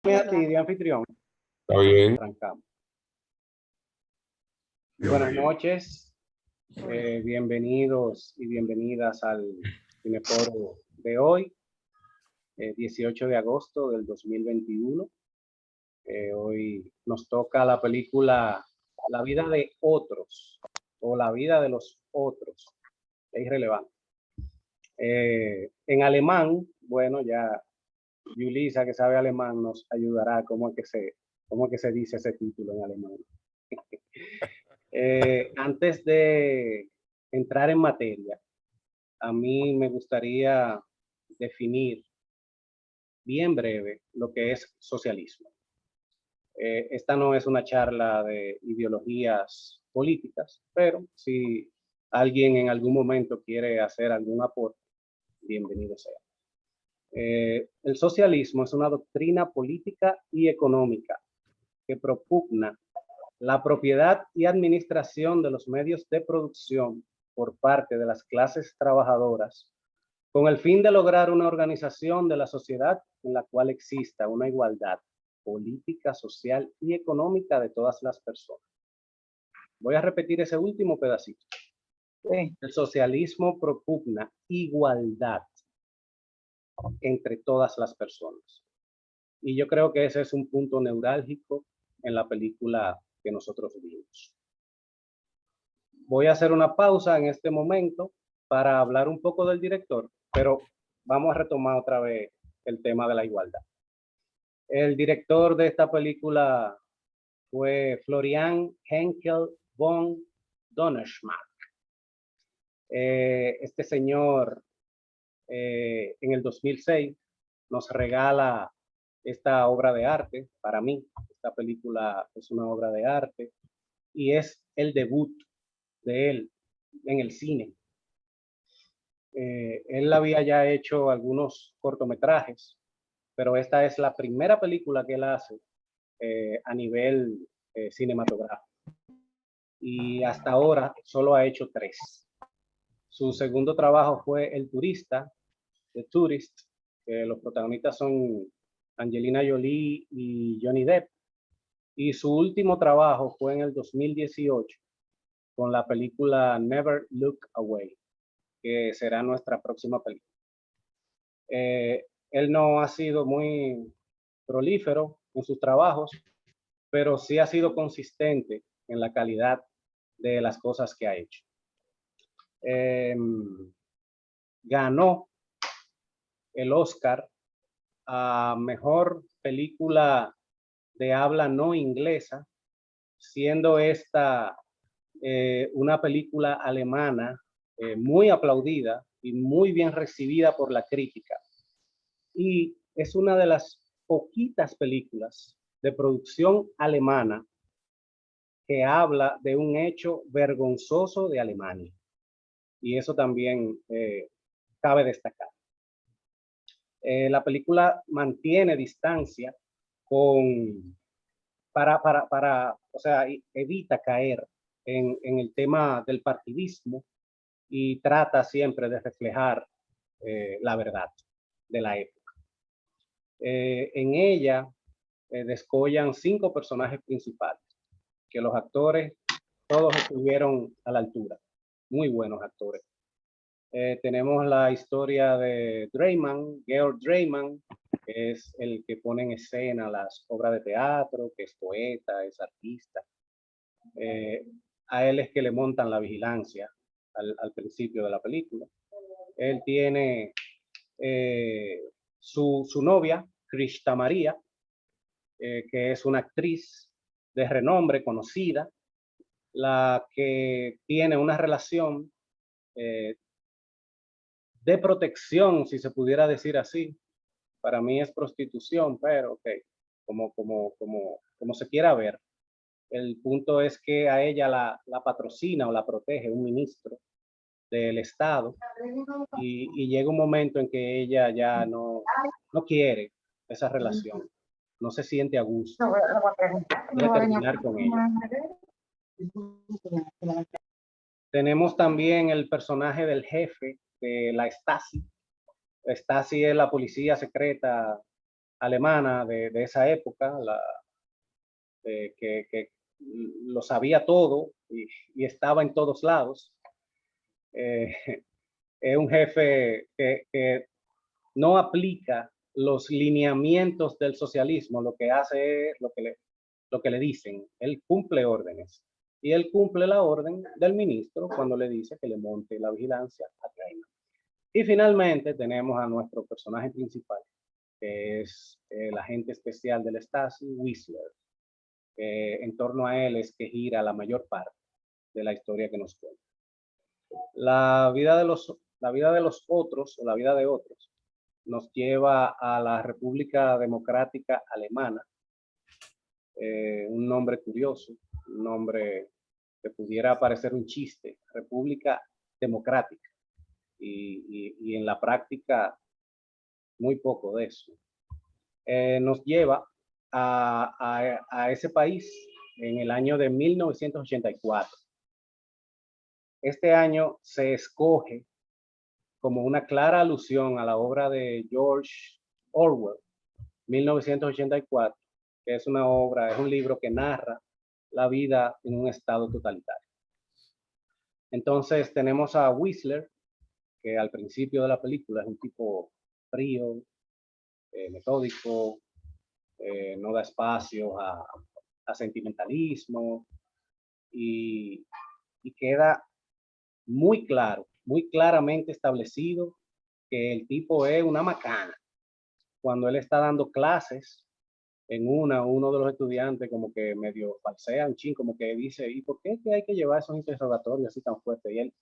A ti de anfitrión. Está bien. Arrancamos. Buenas noches, bienvenidos y bienvenidas al Cineforo de hoy, 18 de agosto del 2021. Hoy nos toca la película La vida de otros o La vida de los otros. Es irrelevante. En alemán, bueno, ya Yulisa, que sabe alemán, nos ayudará cómo es que se dice ese título en alemán. Antes de entrar en materia, a mí me gustaría definir bien breve lo que es socialismo. Esta no es una charla de ideologías políticas, pero si alguien en algún momento quiere hacer algún aporte, bienvenido sea. El socialismo es una doctrina política y económica que propugna la propiedad y administración de los medios de producción por parte de las clases trabajadoras con el fin de lograr una organización de la sociedad en la cual exista una igualdad política, social y económica de todas las personas. Voy a repetir ese último pedacito. Sí. El socialismo propugna igualdad entre todas las personas. Y yo creo que ese es un punto neurálgico en la película que nosotros vimos. Voy a hacer una pausa en este momento para hablar un poco del director, pero vamos a retomar otra vez el tema de la igualdad. El director de esta película fue Florian Henkel von Donnersmarck. Este señor en el 2006 nos regala esta obra de arte. Para mí, esta película es una obra de arte y es el debut de él en el cine. Él había ya hecho algunos cortometrajes, pero esta es la primera película que él hace a nivel cinematográfico. Y hasta ahora solo ha hecho 3. Su segundo trabajo fue El Turista, The Tourist, que los protagonistas son Angelina Jolie y Johnny Depp. Y su último trabajo fue en el 2018 con la película Never Look Away, que será nuestra próxima película. Él no ha sido muy prolífero en sus trabajos, pero sí ha sido consistente en la calidad de las cosas que ha hecho. Ganó el Oscar a mejor película de habla no inglesa, siendo esta una película alemana muy aplaudida y muy bien recibida por la crítica. Y es una de las poquitas películas de producción alemana que habla de un hecho vergonzoso de Alemania. Y eso también cabe destacar. La película mantiene distancia o sea, evita caer en el tema del partidismo y trata siempre de reflejar la verdad de la época. En ella descollan 5 personajes principales, que los actores todos estuvieron a la altura, muy buenos actores. Tenemos la historia de Dreyman, Georg Dreyman, que es el que pone en escena las obras de teatro, que es poeta, es artista. A él es que le montan la vigilancia al principio de la película. Él tiene su novia, Krishna María, que es una actriz de renombre, conocida, la que tiene una relación de protección, si se pudiera decir así. Para mí es prostitución, pero ok, como se quiera ver. El punto es que a ella la patrocina o la protege un ministro del Estado y llega un momento en que ella ya no quiere esa relación, no se siente a gusto, quiere terminar con ella. Tenemos también el personaje del jefe de la Stasi. Stasi es la policía secreta alemana de esa época, que lo sabía todo y estaba en todos lados. Eh, es un jefe que no aplica los lineamientos del socialismo, lo que hace es lo que le dicen, él cumple órdenes. Y él cumple la orden del ministro cuando le dice que le monte la vigilancia a Kramer. Y finalmente tenemos a nuestro personaje principal, que es el agente especial del Stasi, Whistler. En torno a él es que gira la mayor parte de la historia que nos cuenta. La vida de los otros, o la vida de otros, nos lleva a la República Democrática Alemana, un nombre curioso, un nombre que pudiera parecer un chiste, República Democrática, y en la práctica muy poco de eso. Nos lleva a ese país en el año de 1984. Este año se escoge como una clara alusión a la obra de George Orwell, 1984, que es una obra, es un libro que narra la vida en un estado totalitario. Entonces tenemos a Whistler, que al principio de la película es un tipo frío, metódico, no da espacio a sentimentalismo y, y queda muy claro, muy claramente establecido que el tipo es una macana. Cuando él está dando clases, uno de los estudiantes como que medio falsea un chin, como que dice, ¿y por qué es que hay que llevar esos interrogatorios así tan fuertes? Y él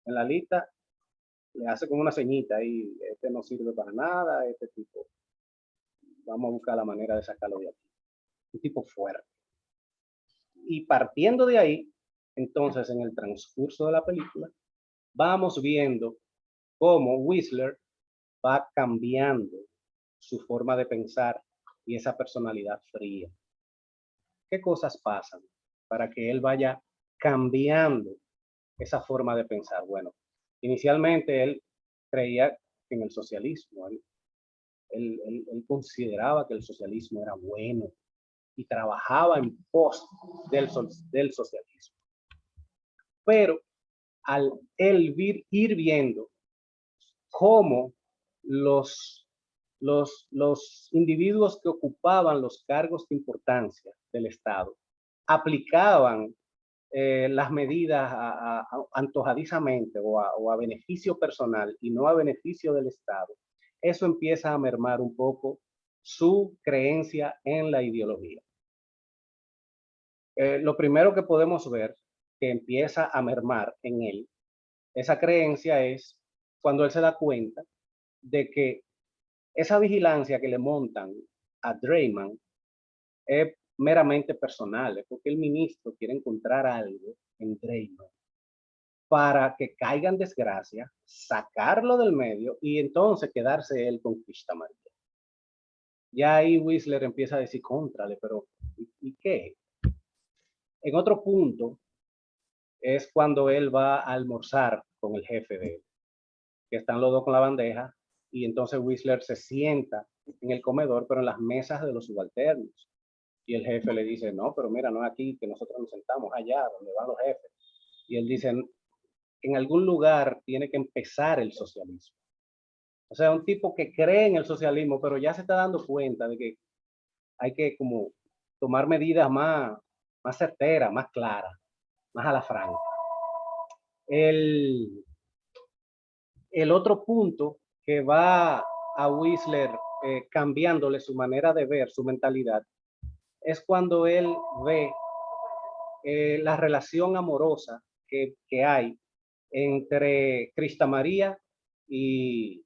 en la lista le hace como una ceñita y este no sirve para nada, este tipo, vamos a buscar la manera de sacarlo de aquí. Un tipo fuerte. Y partiendo de ahí, entonces en el transcurso de la película, vamos viendo cómo Whistler va cambiando su forma de pensar y esa personalidad fría. ¿Qué cosas pasan para que él vaya cambiando esa forma de pensar? Bueno, inicialmente él creía en el socialismo, él consideraba que el socialismo era bueno y trabajaba en pos del socialismo. Pero al él ir viendo cómo los, los individuos que ocupaban los cargos de importancia del Estado aplicaban las medidas antojadizamente o a beneficio personal y no a beneficio del Estado, eso empieza a mermar un poco su creencia en la ideología. Lo primero que podemos ver que empieza a mermar en él esa creencia es cuando él se da cuenta de que esa vigilancia que le montan a Dreyman es meramente personal, es porque el ministro quiere encontrar algo en Dreyman para que caiga en desgracia, sacarlo del medio y entonces quedarse él con Krishna. Ya ahí Whistler empieza a decir, contrale, pero ¿y qué? En otro punto es cuando él va a almorzar con el jefe de él, que están los dos con la bandeja, y entonces Whistler se sienta en el comedor, pero en las mesas de los subalternos. Y el jefe le dice, no, pero mira, no es aquí, que nosotros nos sentamos allá, donde van los jefes. Y él dice, en algún lugar tiene que empezar el socialismo. O sea, un tipo que cree en el socialismo, pero ya se está dando cuenta de que hay que como tomar medidas más certeras, más claras, más a la franca. El, el otro punto que va a Whistler cambiándole su manera de ver, su mentalidad, es cuando él ve la relación amorosa que hay entre Krista María y,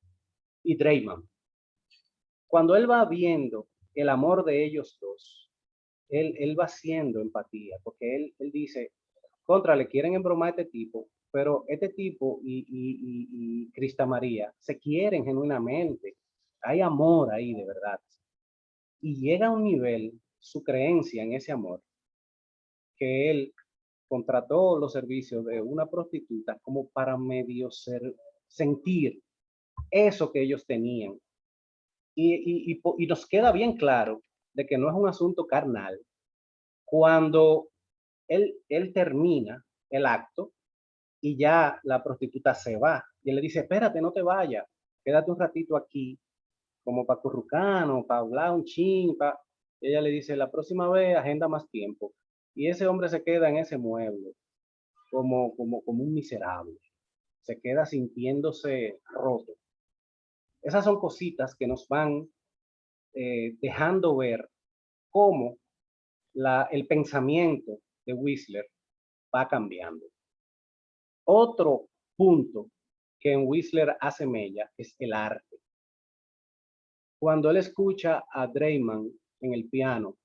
y Dreyman. Cuando él va viendo el amor de ellos dos, él va haciendo empatía, porque él dice, contra, le quieren embromar a este tipo, pero este tipo y Krista María se quieren genuinamente. Hay amor ahí de verdad. Y llega a un nivel, su creencia en ese amor, que él contrató los servicios de una prostituta como para medio sentir eso que ellos tenían. Y nos queda bien claro de que no es un asunto carnal cuando él termina el acto y ya la prostituta se va. Y él le dice, espérate, no te vayas, quédate un ratito aquí, como para currucano, para hablar un chin, y ella le dice, la próxima vez agenda más tiempo. Y ese hombre se queda en ese mueble, como un miserable. Se queda sintiéndose roto. Esas son cositas que nos van dejando ver cómo el pensamiento de Whistler va cambiando. Otro punto que en Whistler hace mella es el arte. Cuando él escucha a Draiman en el piano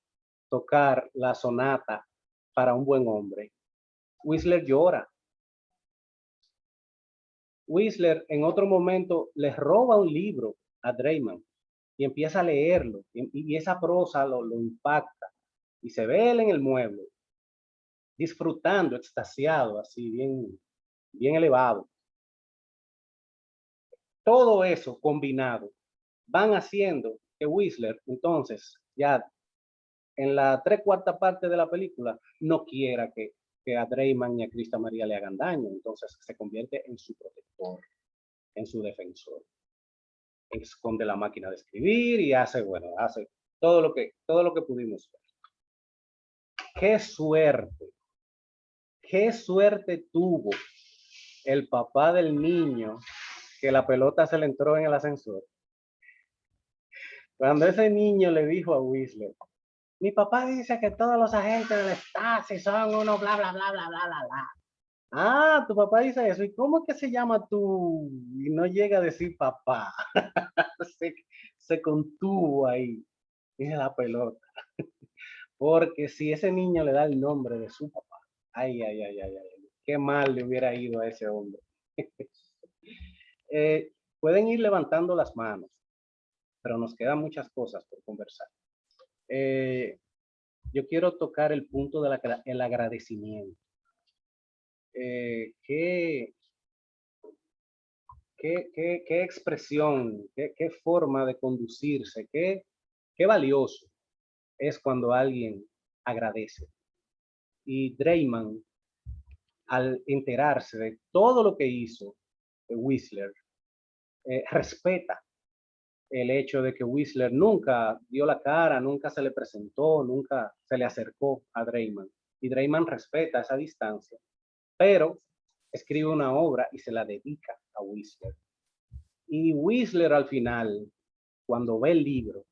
tocar la sonata para un buen hombre, Whistler llora. Whistler en otro momento le roba un libro a Draiman y empieza a leerlo y esa prosa lo impacta y se ve él en el mueble disfrutando, extasiado, así bien elevado. Todo eso combinado van haciendo que Whistler, entonces, ya en la 3/4 parte de la película, no quiera que a Draiman y a Krista María le hagan daño. Entonces se convierte en su protector, en su defensor. Esconde la máquina de escribir y hace todo lo que pudimos ver. Qué suerte tuvo el papá del niño que la pelota se le entró en el ascensor. Cuando ese niño le dijo a Whistler, mi papá dice que todos los agentes del Stasi son unos bla, bla, bla, bla, bla, bla, bla. Ah, tu papá dice eso. ¿Y cómo es que se llama tú? Y no llega a decir papá. se contuvo ahí. Dice la pelota. Porque si ese niño le da el nombre de su papá, ay, ay, ay, ay, ay, qué mal le hubiera ido a ese hombre. Pueden ir levantando las manos, pero nos quedan muchas cosas por conversar. Yo quiero tocar el punto del agradecimiento. ¿Qué expresión, qué forma de conducirse, qué valioso es cuando alguien agradece? Y Draiman, al enterarse de todo lo que hizo Whistler, respeta el hecho de que Whistler nunca dio la cara, nunca se le presentó, nunca se le acercó a Draiman. Y Draiman respeta esa distancia, pero escribe una obra y se la dedica a Whistler. Y Whistler al final, cuando ve el libro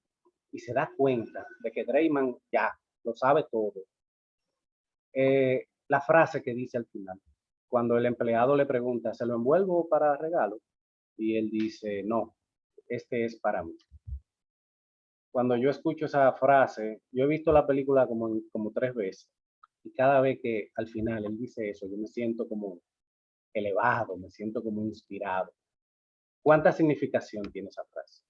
y se da cuenta de que Draiman ya lo sabe todo, la frase que dice al final, cuando el empleado le pregunta, ¿se lo envuelvo para regalo? Y él dice, no, este es para mí. Cuando yo escucho esa frase, yo he visto la película como 3 veces, y cada vez que al final él dice eso, yo me siento como elevado, me siento como inspirado. ¿Cuánta significación tiene esa frase?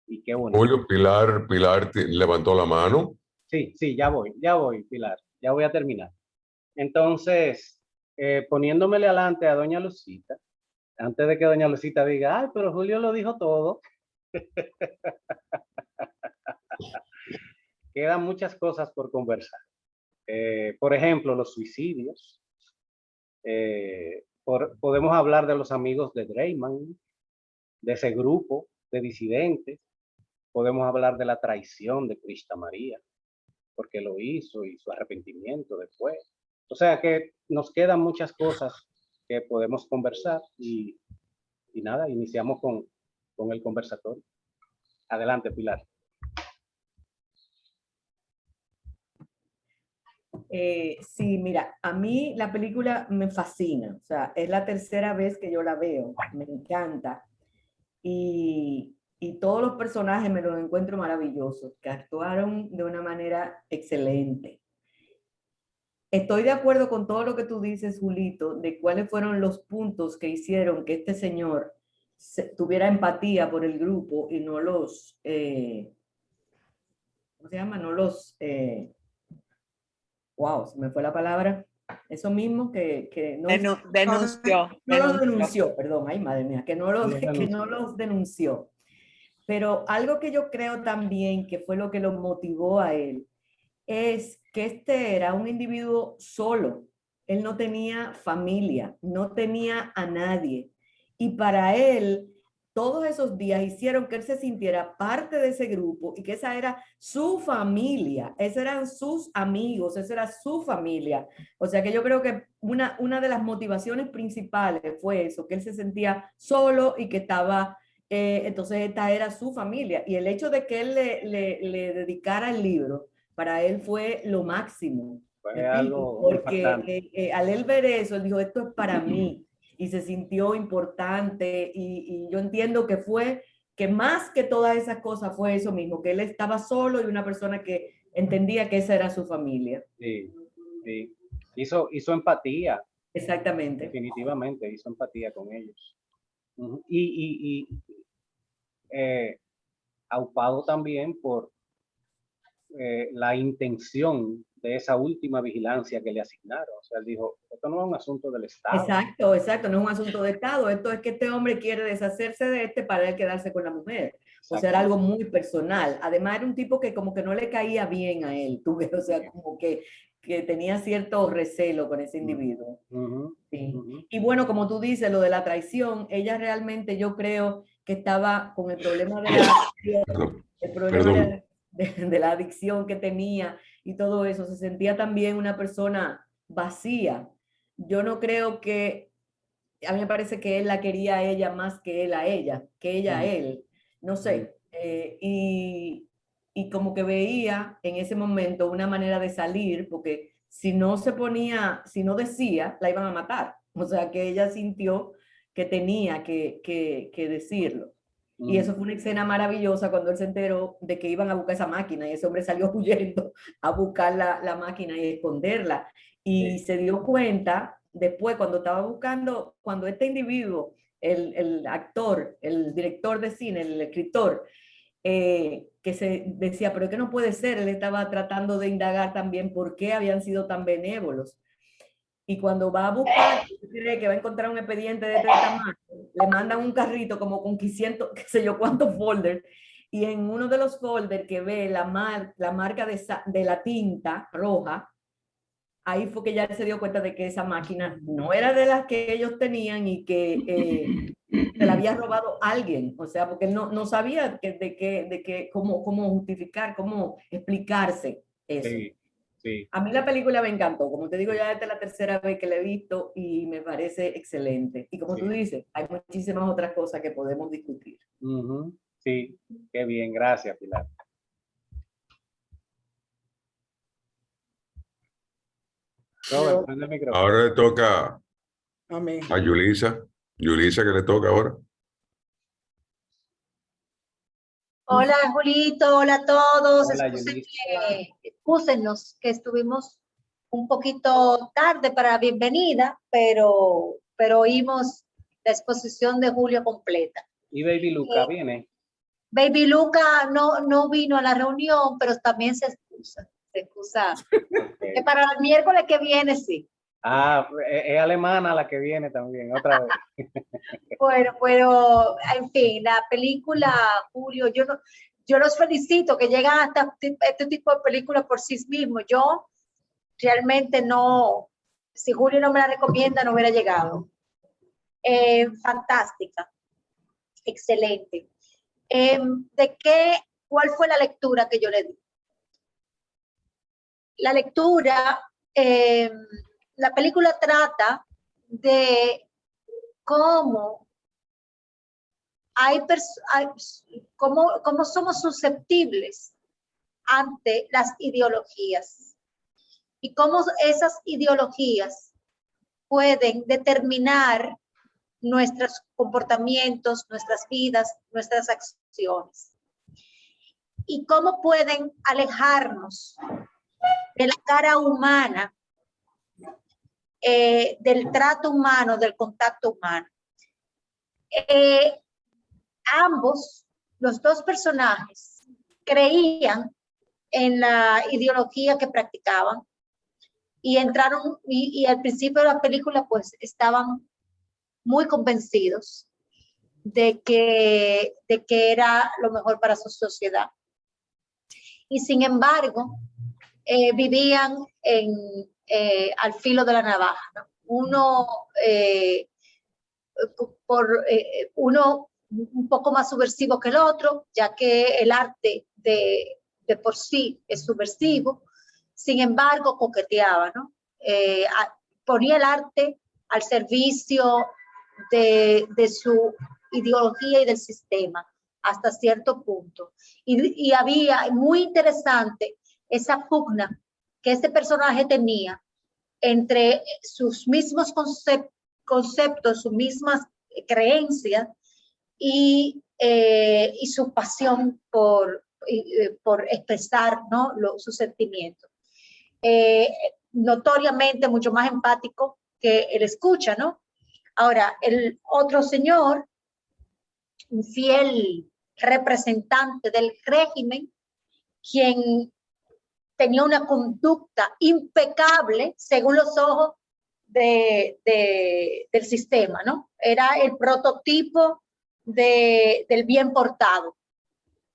Y qué bonito. Julio, Pilar levantó la mano. Sí, ya voy, Pilar, ya voy a terminar. Entonces, poniéndomele adelante a doña Lucita, antes de que doña Lucita diga, ay, pero Julio lo dijo todo, quedan muchas cosas por conversar. Por ejemplo, los suicidios. Podemos hablar de los amigos de Draiman, de ese grupo de disidentes. Podemos hablar de la traición de Krista María, porque lo hizo y su arrepentimiento después. O sea que nos quedan muchas cosas que podemos conversar y nada, iniciamos con el conversatorio. Adelante, Pilar. Sí, mira, a mí la película me fascina, o sea, es la tercera vez que yo la veo, me encanta. Y todos los personajes me los encuentro maravillosos, que actuaron de una manera excelente. Estoy de acuerdo con todo lo que tú dices, Julito, de cuáles fueron los puntos que hicieron que este señor tuviera empatía por el grupo y no los, ¿cómo se llama? No los, wow, se me fue la palabra. Eso mismo que no, denunció. No los denunció, perdón, ay madre mía, que no los denunció. Pero algo que yo creo también que fue lo que lo motivó a él es que este era un individuo solo. Él no tenía familia, no tenía a nadie. Y para él, todos esos días hicieron que él se sintiera parte de ese grupo y que esa era su familia, esos eran sus amigos, esa era su familia. O sea que yo creo que una de las motivaciones principales fue eso, que él se sentía solo y que estaba, entonces esta era su familia. Y el hecho de que él le dedicara el libro, para él fue lo máximo. Fue algo Porque impactante. al él ver eso, él dijo, esto es para mí, y se sintió importante, y yo entiendo que fue, que más que todas esas cosas fue eso mismo, que él estaba solo y una persona que entendía que esa era su familia. Sí, sí. Hizo empatía, Exactamente. definitivamente, hizo empatía con ellos. Ujú. Y aupado también por la intención de esa última vigilancia que le asignaron. O sea, él dijo, esto no es un asunto del Estado. Exacto, exacto, no es un asunto de Estado, esto es que este hombre quiere deshacerse de este para él quedarse con la mujer. O sea, era algo muy personal. Además, era un tipo que como que no le caía bien a él, tú ves, o sea, como que tenía cierto recelo con ese individuo. Sí. Y bueno, como tú dices, lo de la traición, ella realmente yo creo que estaba con el problema de la adicción, el problema Perdón. de la adicción que tenía y todo eso, se sentía también una persona vacía. Yo no creo que, a mí me parece que él la quería a ella más que él a ella, que ella a él, no sé. Y como que veía en ese momento una manera de salir, porque si no se ponía, si no decía, la iban a matar. O sea, que ella sintió que tenía que decirlo. Y eso fue una escena maravillosa cuando él se enteró de que iban a buscar esa máquina y ese hombre salió huyendo a buscar la máquina y esconderla. Y se dio cuenta después cuando estaba buscando, cuando este individuo, el actor, el director de cine, el escritor, que se decía, pero es que no puede ser, él estaba tratando de indagar también por qué habían sido tan benévolos. Y cuando va a buscar, cree que va a encontrar un expediente de este tamaño, le mandan un carrito como con 500, qué sé yo, cuántos folders, y en uno de los folders que ve la marca de la tinta roja, ahí fue que ya se dio cuenta de que esa máquina no era de las que ellos tenían y que se la había robado alguien, o sea, porque él no sabía cómo justificar, cómo explicarse eso. Sí, sí, A mí la película me encantó, como te digo, ya esta es la tercera vez que la he visto y me parece excelente. Y como tú sí. dices, hay muchísimas otras cosas que podemos discutir. Sí, qué bien, gracias, Pilar. Robert, prende el micrófono. Ahora le toca Amén. a Yulisa. Yulisa, ¿qué le toca ahora? Hola, Julito, hola a todos. Hola, Yulisa. Excúsenos que estuvimos un poquito tarde para la bienvenida, pero oímos la exposición de Julio completa. Y Baby Luca viene. Baby Luca no vino a la reunión, pero también se excusa. Se excusa. Okay. Para el miércoles que viene, sí. Ah, es alemana la que viene también, otra vez. Bueno, pero en fin, la película, Julio, yo los felicito que llegan hasta este tipo de películas por sí mismos. Yo realmente no, si Julio no me la recomienda, no hubiera llegado. Fantástica, excelente. ¿Cuál fue la lectura que yo le di? La lectura, la película trata de cómo cómo somos susceptibles ante las ideologías y cómo esas ideologías pueden determinar nuestros comportamientos, nuestras vidas, nuestras acciones. Y cómo pueden alejarnos de la cara humana, del trato humano, del contacto humano. Los dos personajes, creían en la ideología que practicaban y entraron, y al principio de la película pues estaban muy convencidos. de que era lo mejor para su sociedad. Y sin embargo, vivían al filo de la navaja, ¿no? Uno un poco más subversivo que el otro, ya que el arte de por sí es subversivo. Sin embargo, coqueteaba, ¿no? Ponía el arte al servicio de su ideología y del sistema hasta cierto punto. Y había, muy interesante, esa pugna que este personaje tenía entre sus mismos conceptos, sus mismas creencias y su pasión por expresar, ¿no? Sus sentimientos. Notoriamente mucho más empático que el escucha, ¿no? Ahora, el otro señor, un fiel representante del régimen, quien tenía una conducta impecable según los ojos del sistema, ¿no? Era el prototipo del bien portado,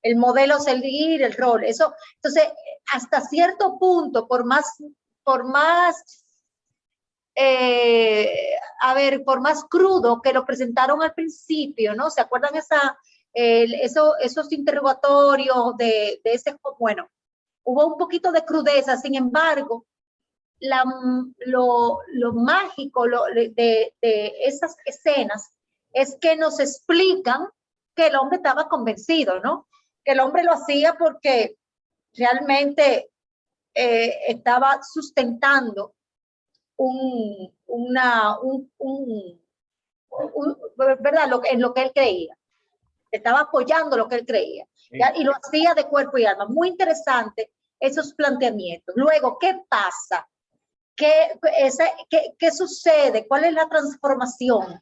el modelo a seguir, el rol. Eso, entonces, hasta cierto punto, por más crudo que lo presentaron al principio, ¿no? ¿Se acuerdan esos interrogatorios de ese, bueno, hubo un poquito de crudeza, sin embargo, lo mágico de esas escenas es que nos explican que el hombre estaba convencido, ¿no? Que el hombre lo hacía porque realmente estaba sustentando ¿verdad? En lo que él creía. Estaba apoyando lo que él creía. ¿Ya? Y lo hacía de cuerpo y alma. Muy interesante esos planteamientos. Luego, ¿qué pasa? ¿Qué sucede? ¿Cuál es la transformación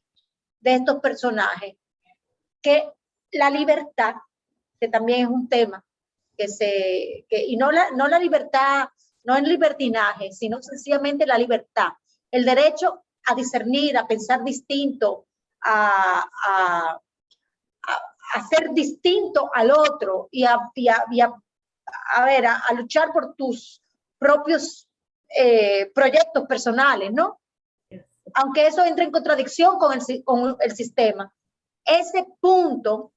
de estos personajes? Que la libertad, que también es un tema, y no la libertad, no el libertinaje, sino sencillamente la libertad, el derecho a discernir, a pensar distinto, a ser distinto al otro y a luchar por tus propios proyectos personales, ¿no? Aunque eso entre en contradicción con el sistema. Ese punto,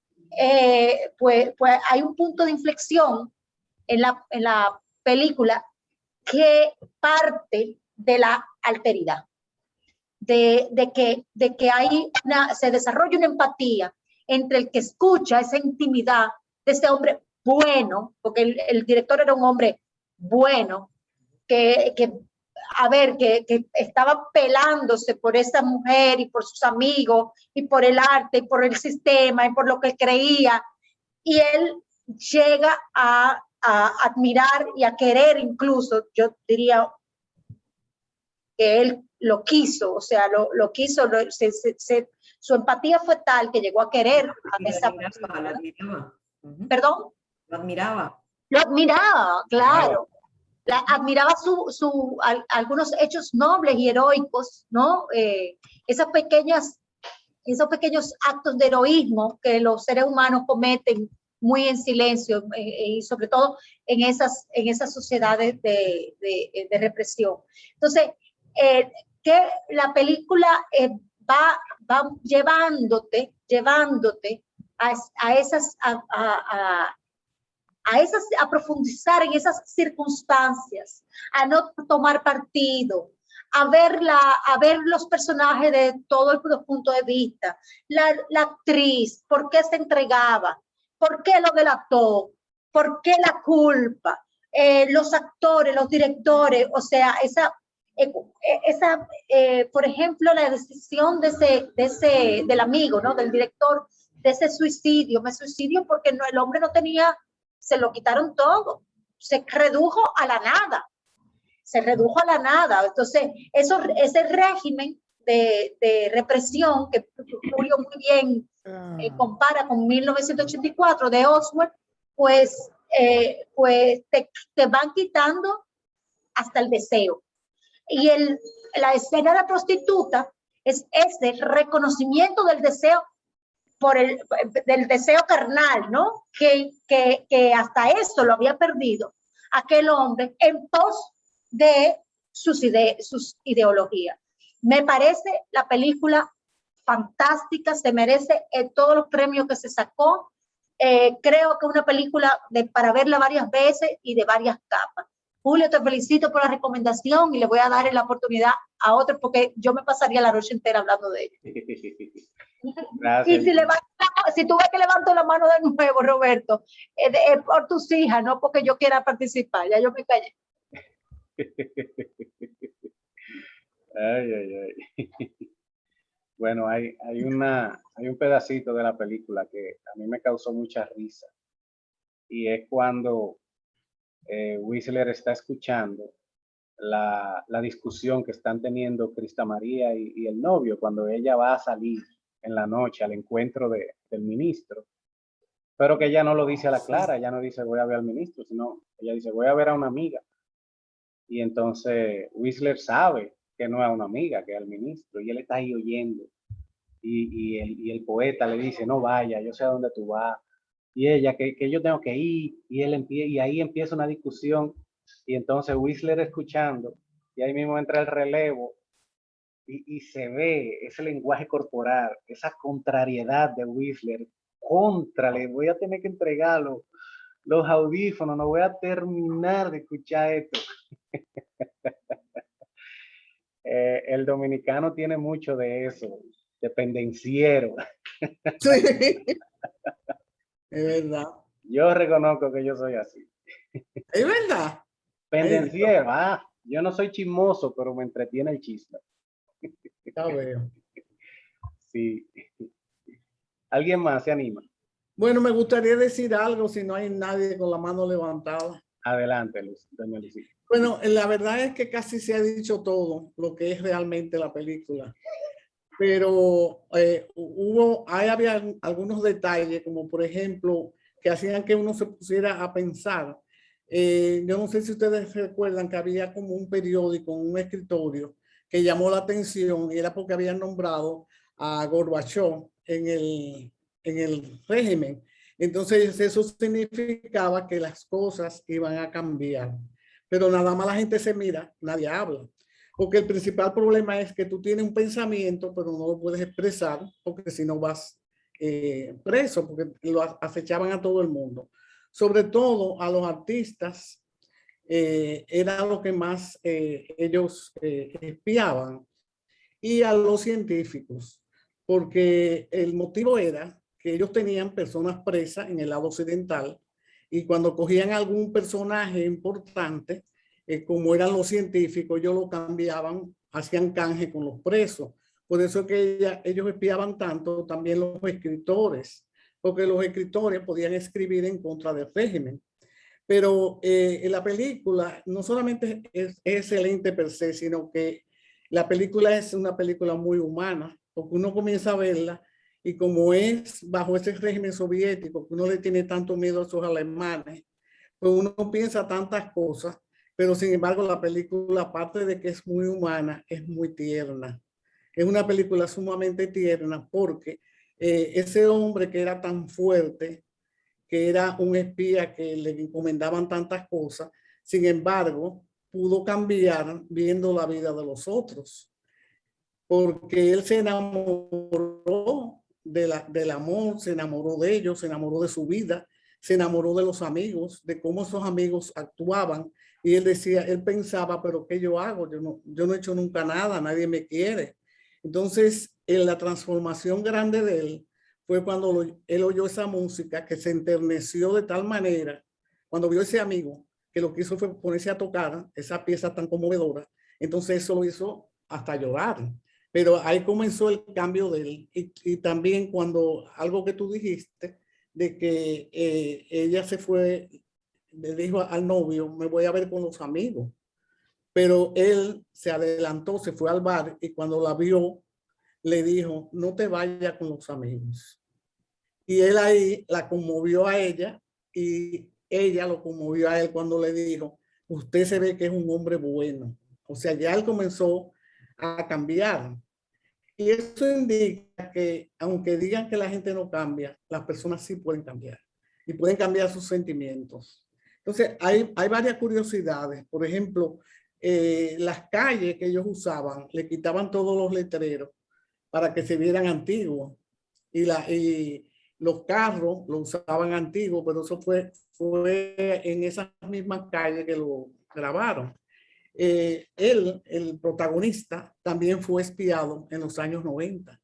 pues hay un punto de inflexión en la película que parte de la alteridad, de que se desarrolla una empatía entre el que escucha esa intimidad de ese hombre bueno, porque el director era un hombre bueno, que estaba pelándose por esa mujer y por sus amigos y por el arte y por el sistema y por lo que él creía, y él llega a admirar y a querer, incluso yo diría que él lo quiso, o sea, lo quiso, su empatía fue tal que llegó a querer a esa persona. Lo admiraba. ¿Perdón? Lo admiraba. Lo admiraba, claro. Admiraba algunos hechos nobles y heroicos, ¿no? Esos pequeños actos de heroísmo que los seres humanos cometen muy en silencio, y sobre todo en esas sociedades de represión. Entonces, que la película va llevándote a profundizar en esas circunstancias, a no tomar partido, a ver los personajes de todo el punto de vista, la actriz, por qué se entregaba, por qué lo delató, por qué la culpa, los actores, los directores, o sea, por ejemplo, la decisión del amigo, ¿no? Del director, de ese suicidio. Me suicidio porque el hombre no tenía, se lo quitaron todo, se redujo a la nada. Entonces, ese régimen de represión que Julio muy bien compara con 1984 de Oswald, pues te van quitando hasta el deseo. Y la escena de la prostituta es ese reconocimiento del deseo del deseo carnal, ¿no? Que hasta eso lo había perdido aquel hombre en pos de sus ideologías. Me parece la película fantástica, se merece todos los premios que se sacó. Creo que es una película para verla varias veces y de varias capas. Julio, te felicito por la recomendación y le voy a dar la oportunidad a otros porque yo me pasaría la noche entera hablando de ella. Gracias. Y si tú ves que levanto la mano de nuevo, Roberto, es por tus hijas, no porque yo quiera participar, ya yo me callé. Ay, ay, ay. Bueno, hay un pedacito de la película que a mí me causó mucha risa y es cuando Whistler está escuchando la discusión que están teniendo Krista María y el novio cuando ella va a salir en la noche al encuentro del ministro, pero que ella no lo dice a la clara, ella no dice voy a ver al ministro, sino ella dice voy a ver a una amiga. Y entonces Whistler sabe que no es una amiga, que es el ministro, y él está ahí oyendo. Y el poeta le dice, no vaya, yo sé a dónde tú vas. Y ella, que yo tengo que ir, y ahí empieza una discusión, y entonces Whistler escuchando, y ahí mismo entra el relevo, y se ve ese lenguaje corporal, esa contrariedad de Whistler, le voy a tener que entregarlo, los audífonos, no voy a terminar de escuchar esto. El dominicano tiene mucho de eso, dependenciero. Sí, es verdad. Yo reconozco que yo soy así. Es verdad. Pendenciero, yo no soy chismoso, pero me entretiene el chisme. Ya veo. Sí. ¿Alguien más se anima? Bueno, me gustaría decir algo si no hay nadie con la mano levantada. Adelante, doña Lucía. Bueno, la verdad es que casi se ha dicho todo lo que es realmente la película. Pero había algunos detalles, como por ejemplo, que hacían que uno se pusiera a pensar. Yo no sé si ustedes recuerdan que había como un periódico, un escritorio, que llamó la atención y era porque habían nombrado a Gorbachev en el régimen. Entonces eso significaba que las cosas iban a cambiar. Pero nada más la gente se mira, nadie habla. Porque el principal problema es que tú tienes un pensamiento, pero no lo puedes expresar, porque si no vas preso, porque lo acechaban a todo el mundo. Sobre todo a los artistas, era lo que más ellos espiaban, y a los científicos, porque el motivo era que ellos tenían personas presas en el lado occidental, y cuando cogían algún personaje importante, como eran los científicos, ellos lo cambiaban, hacían canje con los presos. Por eso es que ellos espiaban tanto también los escritores, porque los escritores podían escribir en contra del régimen. Pero en la película no solamente es excelente per se, sino que la película es una película muy humana, porque uno comienza a verla y como es bajo ese régimen soviético, que uno le tiene tanto miedo a esos alemanes, pues uno piensa tantas cosas, pero sin embargo la película, aparte de que es muy humana, es muy tierna. Es una película sumamente tierna porque ese hombre que era tan fuerte, que era un espía que le encomendaban tantas cosas, sin embargo, pudo cambiar viendo la vida de los otros, porque él se enamoró del amor, se enamoró de ellos, se enamoró de su vida, se enamoró de los amigos, de cómo esos amigos actuaban, y él decía, él pensaba, pero ¿qué yo hago? Yo no he hecho nunca nada, nadie me quiere. Entonces, en la transformación grande de él, fue cuando él oyó esa música, que se enterneció de tal manera, cuando vio ese amigo, que lo que hizo fue ponerse a tocar esa pieza tan conmovedora. Entonces eso lo hizo hasta llorar. Pero ahí comenzó el cambio de él. Y también cuando algo que tú dijiste, de que ella se fue, le dijo al novio, me voy a ver con los amigos. Pero él se adelantó, se fue al bar, y cuando la vio, le dijo, no te vayas con los amigos. Y él ahí la conmovió a ella, y ella lo conmovió a él cuando le dijo, usted se ve que es un hombre bueno. O sea, ya él comenzó a cambiar. Y eso indica que aunque digan que la gente no cambia, las personas sí pueden cambiar y pueden cambiar sus sentimientos. Entonces, hay varias curiosidades. Por ejemplo, las calles que ellos usaban, le quitaban todos los letreros para que se vieran antiguos. Y los carros lo usaban antiguos, pero eso fue en esas mismas calles que lo grabaron. Él, el protagonista, también fue espiado en los años 90.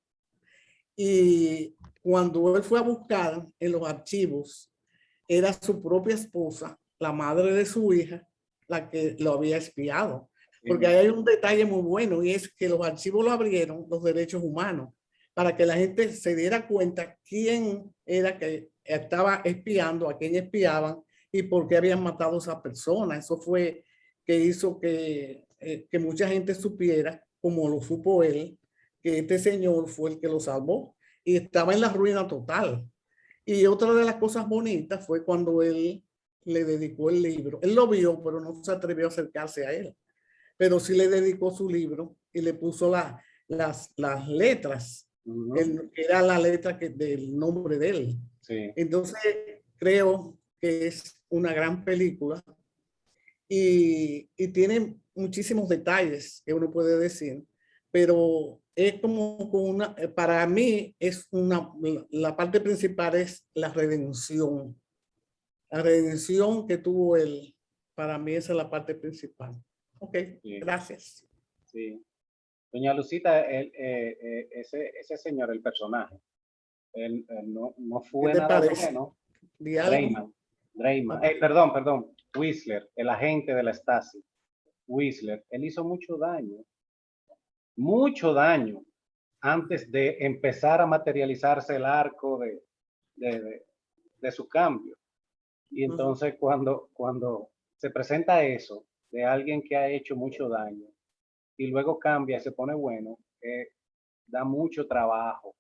Y cuando él fue a buscar en los archivos, era su propia esposa, la madre de su hija, la que lo había espiado. Porque ahí hay un detalle muy bueno, y es que los archivos lo abrieron los derechos humanos para que la gente se diera cuenta quién era que estaba espiando, a quién espiaban y por qué habían matado a esa persona. Eso fue que hizo que mucha gente supiera, como lo supo él, que este señor fue el que lo salvó y estaba en la ruina total. Y otra de las cosas bonitas fue cuando él le dedicó el libro. Él lo vio, pero no se atrevió a acercarse a él. Pero sí le dedicó su libro y le puso las letras. Era la letra del nombre de él. Sí. Entonces, creo que es una gran película y tiene muchísimos detalles que uno puede decir, pero es como para mí es la parte principal es la redención. La redención que tuvo él, para mí esa es la parte principal. Ok, Sí. Gracias. Sí. Doña Lucita, ese señor, el personaje, él no fue ¿Qué te nada parece? bueno. Di algo. Dreyman. Perdón. Whistler, el agente de la Stasi. Whistler, él hizo mucho daño antes de empezar a materializarse el arco de su cambio. Y entonces cuando se presenta eso de alguien que ha hecho mucho daño y luego cambia y se pone bueno, da mucho trabajo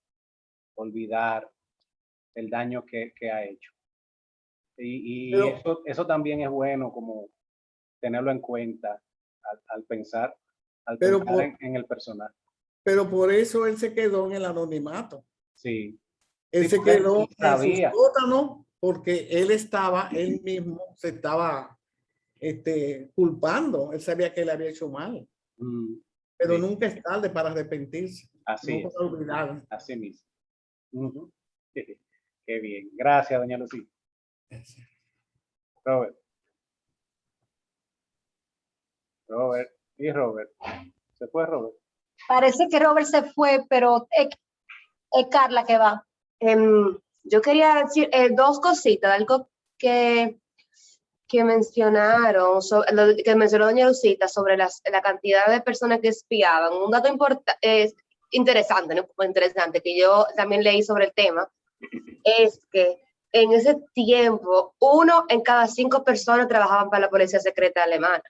olvidar el daño que ha hecho. Y Pero- eso también es bueno como tenerlo en cuenta al pensar, Pero por, en el personaje. pero por eso él se quedó en el anonimato. Sí. Él Sí, se porque quedó él en su sabía. sótano porque él mismo se estaba culpando. Él sabía que él había hecho mal, pero Sí, nunca es tarde para arrepentirse. así No es, para olvidar. así mismo. Ujú. Qué bien. Gracias, doña Lucía. Robert. Robert. ¿Se fue Robert? Parece que Robert se fue, pero es Carla que va. Yo quería decir dos cositas, algo que mencionaron, que mencionó doña Lucita sobre la cantidad de personas que espiaban. Un dato interesante, ¿no? Interesante, que yo también leí sobre el tema, es que en ese tiempo 1 en cada 5 personas trabajaban para la policía secreta alemana.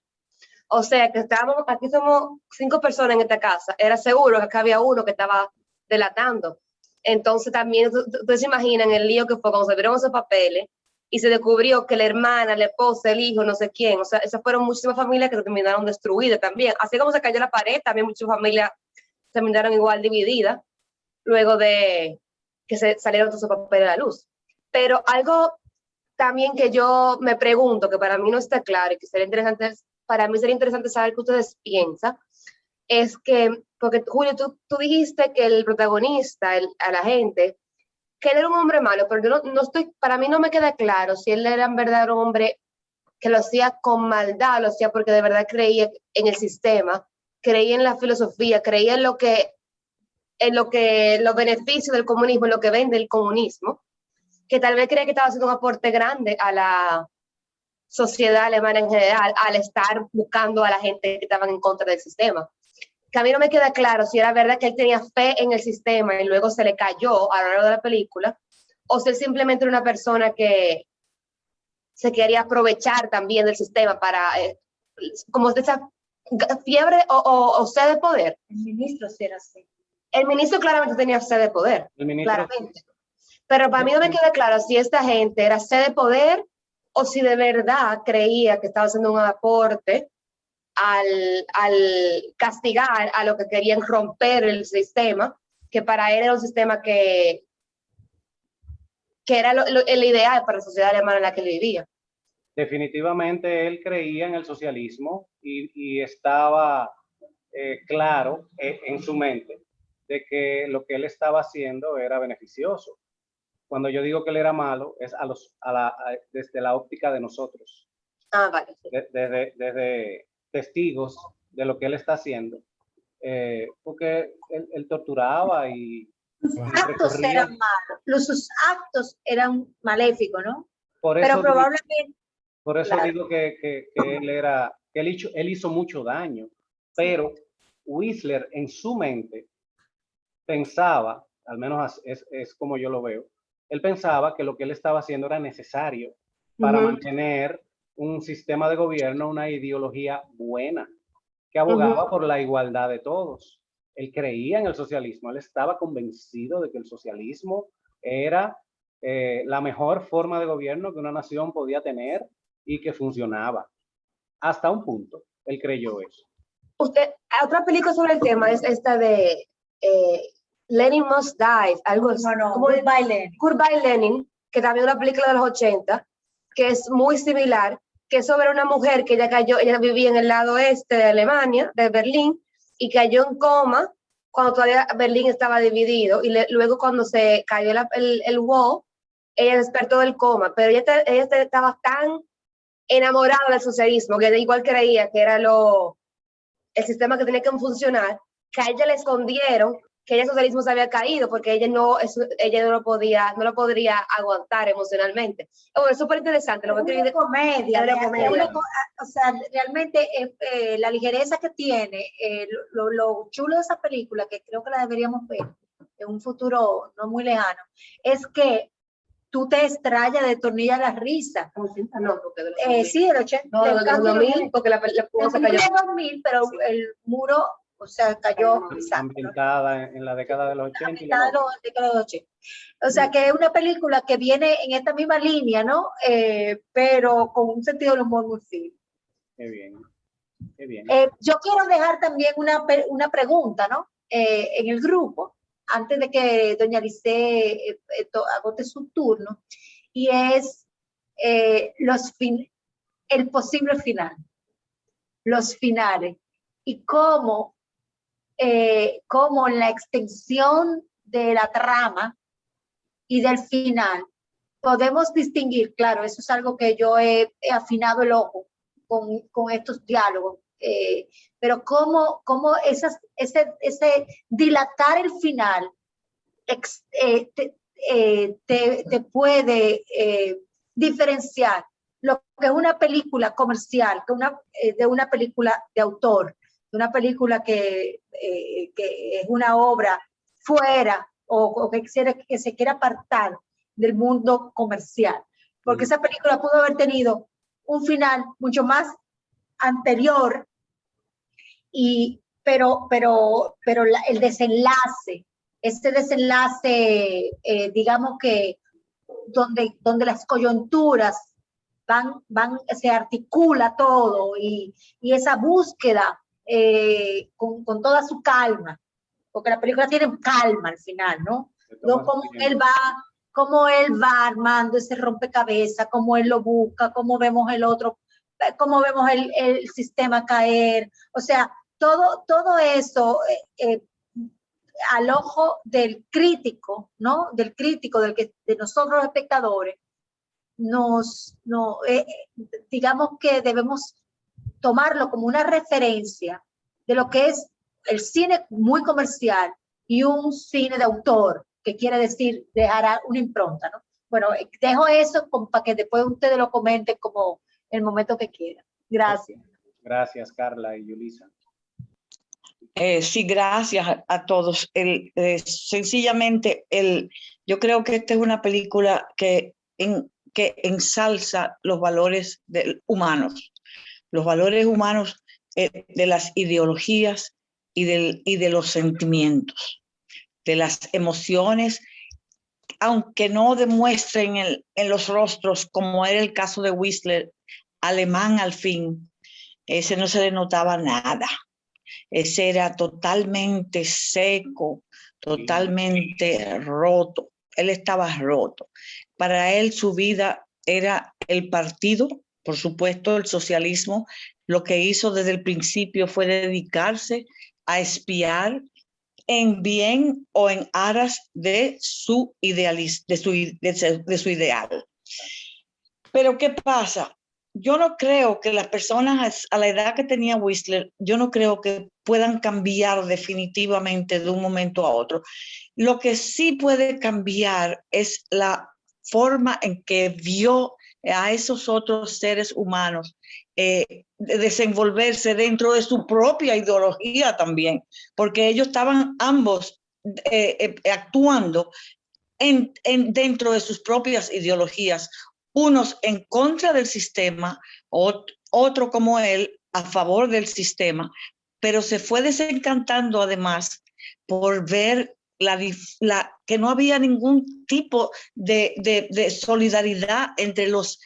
O sea que aquí somos 5 personas en esta casa, era seguro que acá había uno que estaba delatando. Entonces también ustedes se imaginan el lío que fue cuando se vieron esos papeles y se descubrió que la hermana, la esposa, el hijo, no sé quién, o sea, esas fueron muchísimas familias que terminaron destruidas también. Así como se cayó la pared, también muchas familias terminaron igual divididas luego de que se salieron todos esos papeles a la luz. Pero algo también que yo me pregunto, que para mí no está claro y que sería interesante, para mí sería interesante saber qué ustedes piensan, es que, porque Julio, tú dijiste que el protagonista, a la gente, que él era un hombre malo, pero yo no estoy, para mí no me queda claro si él era en verdad un hombre que lo hacía con maldad, lo hacía porque de verdad creía en el sistema, creía en la filosofía, creía en los beneficios del comunismo, en lo que vende el comunismo, que tal vez creía que estaba haciendo un aporte grande a la sociedad alemana en general, al estar buscando a la gente que estaban en contra del sistema. Que a mí no me queda claro si era verdad que él tenía fe en el sistema y luego se le cayó a lo largo de la película, o si él simplemente era una persona que se quería aprovechar también del sistema para, como de esa fiebre o sed de poder. El ministro sí era así. El ministro claramente tenía sed de poder, El ministro, claramente. Pero para mí no me queda claro si esta gente era sed de poder o si de verdad creía que estaba haciendo un aporte al castigar a los que querían romper el sistema, que para él era un sistema que era el ideal para la sociedad alemana en la que él vivía. Definitivamente él creía en el socialismo y estaba claro en su mente de que lo que él estaba haciendo era beneficioso. Cuando yo digo que él era malo, es desde la óptica de nosotros. Ah, vale. Sí. Desde testigos de lo que él está haciendo. Porque él torturaba y Sus actos eran malos, sus actos eran maléficos, ¿no? Por eso Pero probablemente... Por eso Claro. digo que él hizo mucho daño, pero Whistler en su mente pensaba, al menos es como yo lo veo, él pensaba que lo que él estaba haciendo era necesario para mantener un sistema de gobierno, una ideología buena, que abogaba por la igualdad de todos. Él creía en el socialismo, él estaba convencido de que el socialismo era la mejor forma de gobierno que una nación podía tener y que funcionaba. Hasta un punto, él creyó eso. Otra película sobre el tema es esta de Lenin Must Die, algo así. Goodbye Lenin, que también es una película de los 80, que es muy similar, que es sobre una mujer que ella vivía en el lado este de Alemania, de Berlín, y cayó en coma cuando todavía Berlín estaba dividido, y luego cuando se cayó el wall, ella despertó del coma, pero ella estaba tan enamorada del socialismo, que igual creía que era el sistema que tenía que funcionar, que a ella le escondieron que ella el socialismo se había caído porque ella no lo podría aguantar emocionalmente. Bueno, es súper interesante. Lo que comedia. O sea, realmente la ligereza que tiene, lo chulo de esa película, que creo que la deberíamos ver en un futuro no muy lejano, es que tú te extrayas de tornilla la risa. No, porque de los sí, el 80. No, de los 2000, porque la se cayó. 2000, pero sí. El muro, o sea, cayó. Ambientada en la década de los 80. Ambientada en la década de los 80. O sea, que es una película que viene en esta misma línea, ¿no? Pero con un sentido del humor muy fino. Qué bien, qué bien. Yo quiero dejar también una pregunta, ¿no? En el grupo, antes de que doña Lice agote su turno, y es el posible final, los finales, y cómo la extensión de la trama y del final podemos distinguir, claro, eso es algo que yo he afinado el ojo con estos diálogos, pero cómo ese dilatar el final te puede diferenciar lo que es una película comercial de una película de autor, de una película que es una obra fuera o que se quiera apartar del mundo comercial, porque esa película pudo haber tenido un final mucho más anterior, pero el desenlace, ese desenlace, digamos que donde las coyunturas se articula todo y esa búsqueda con toda su calma, porque la película tiene calma al final, ¿no? Cómo él va armando ese rompecabezas, cómo él lo busca, cómo vemos el otro, cómo vemos el sistema caer, o sea, todo eso al ojo del crítico, ¿no? Del crítico, de nosotros los espectadores, digamos que debemos tomarlo como una referencia de lo que es el cine muy comercial y un cine de autor, que quiere decir dejar una impronta, ¿no? Bueno, dejo eso para que después ustedes lo comenten como el momento que quieran. Gracias. Gracias, Carla y Yulisa. Sí, gracias a todos. Sencillamente, yo creo que esta es una película que ensalza los valores humanos, los valores humanos de las ideologías y de los sentimientos, de las emociones, aunque no demuestren en los rostros, como era el caso de Whistler, alemán al fin, ese no se le notaba nada. Ese era totalmente seco, totalmente roto. Él estaba roto. Para él su vida era el partido, por supuesto, el socialismo. Lo que hizo desde el principio fue dedicarse a espiar en bien o en aras de su ideal. Pero ¿qué pasa? Yo no creo que las personas a la edad que tenía Whistler, yo no creo que puedan cambiar definitivamente de un momento a otro. Lo que sí puede cambiar es la forma en que vio a esos otros seres humanos desenvolverse dentro de su propia ideología también, porque ellos estaban ambos actuando dentro de sus propias ideologías, unos en contra del sistema, otro como él a favor del sistema, pero se fue desencantando además por ver que no había ningún tipo de solidaridad entre los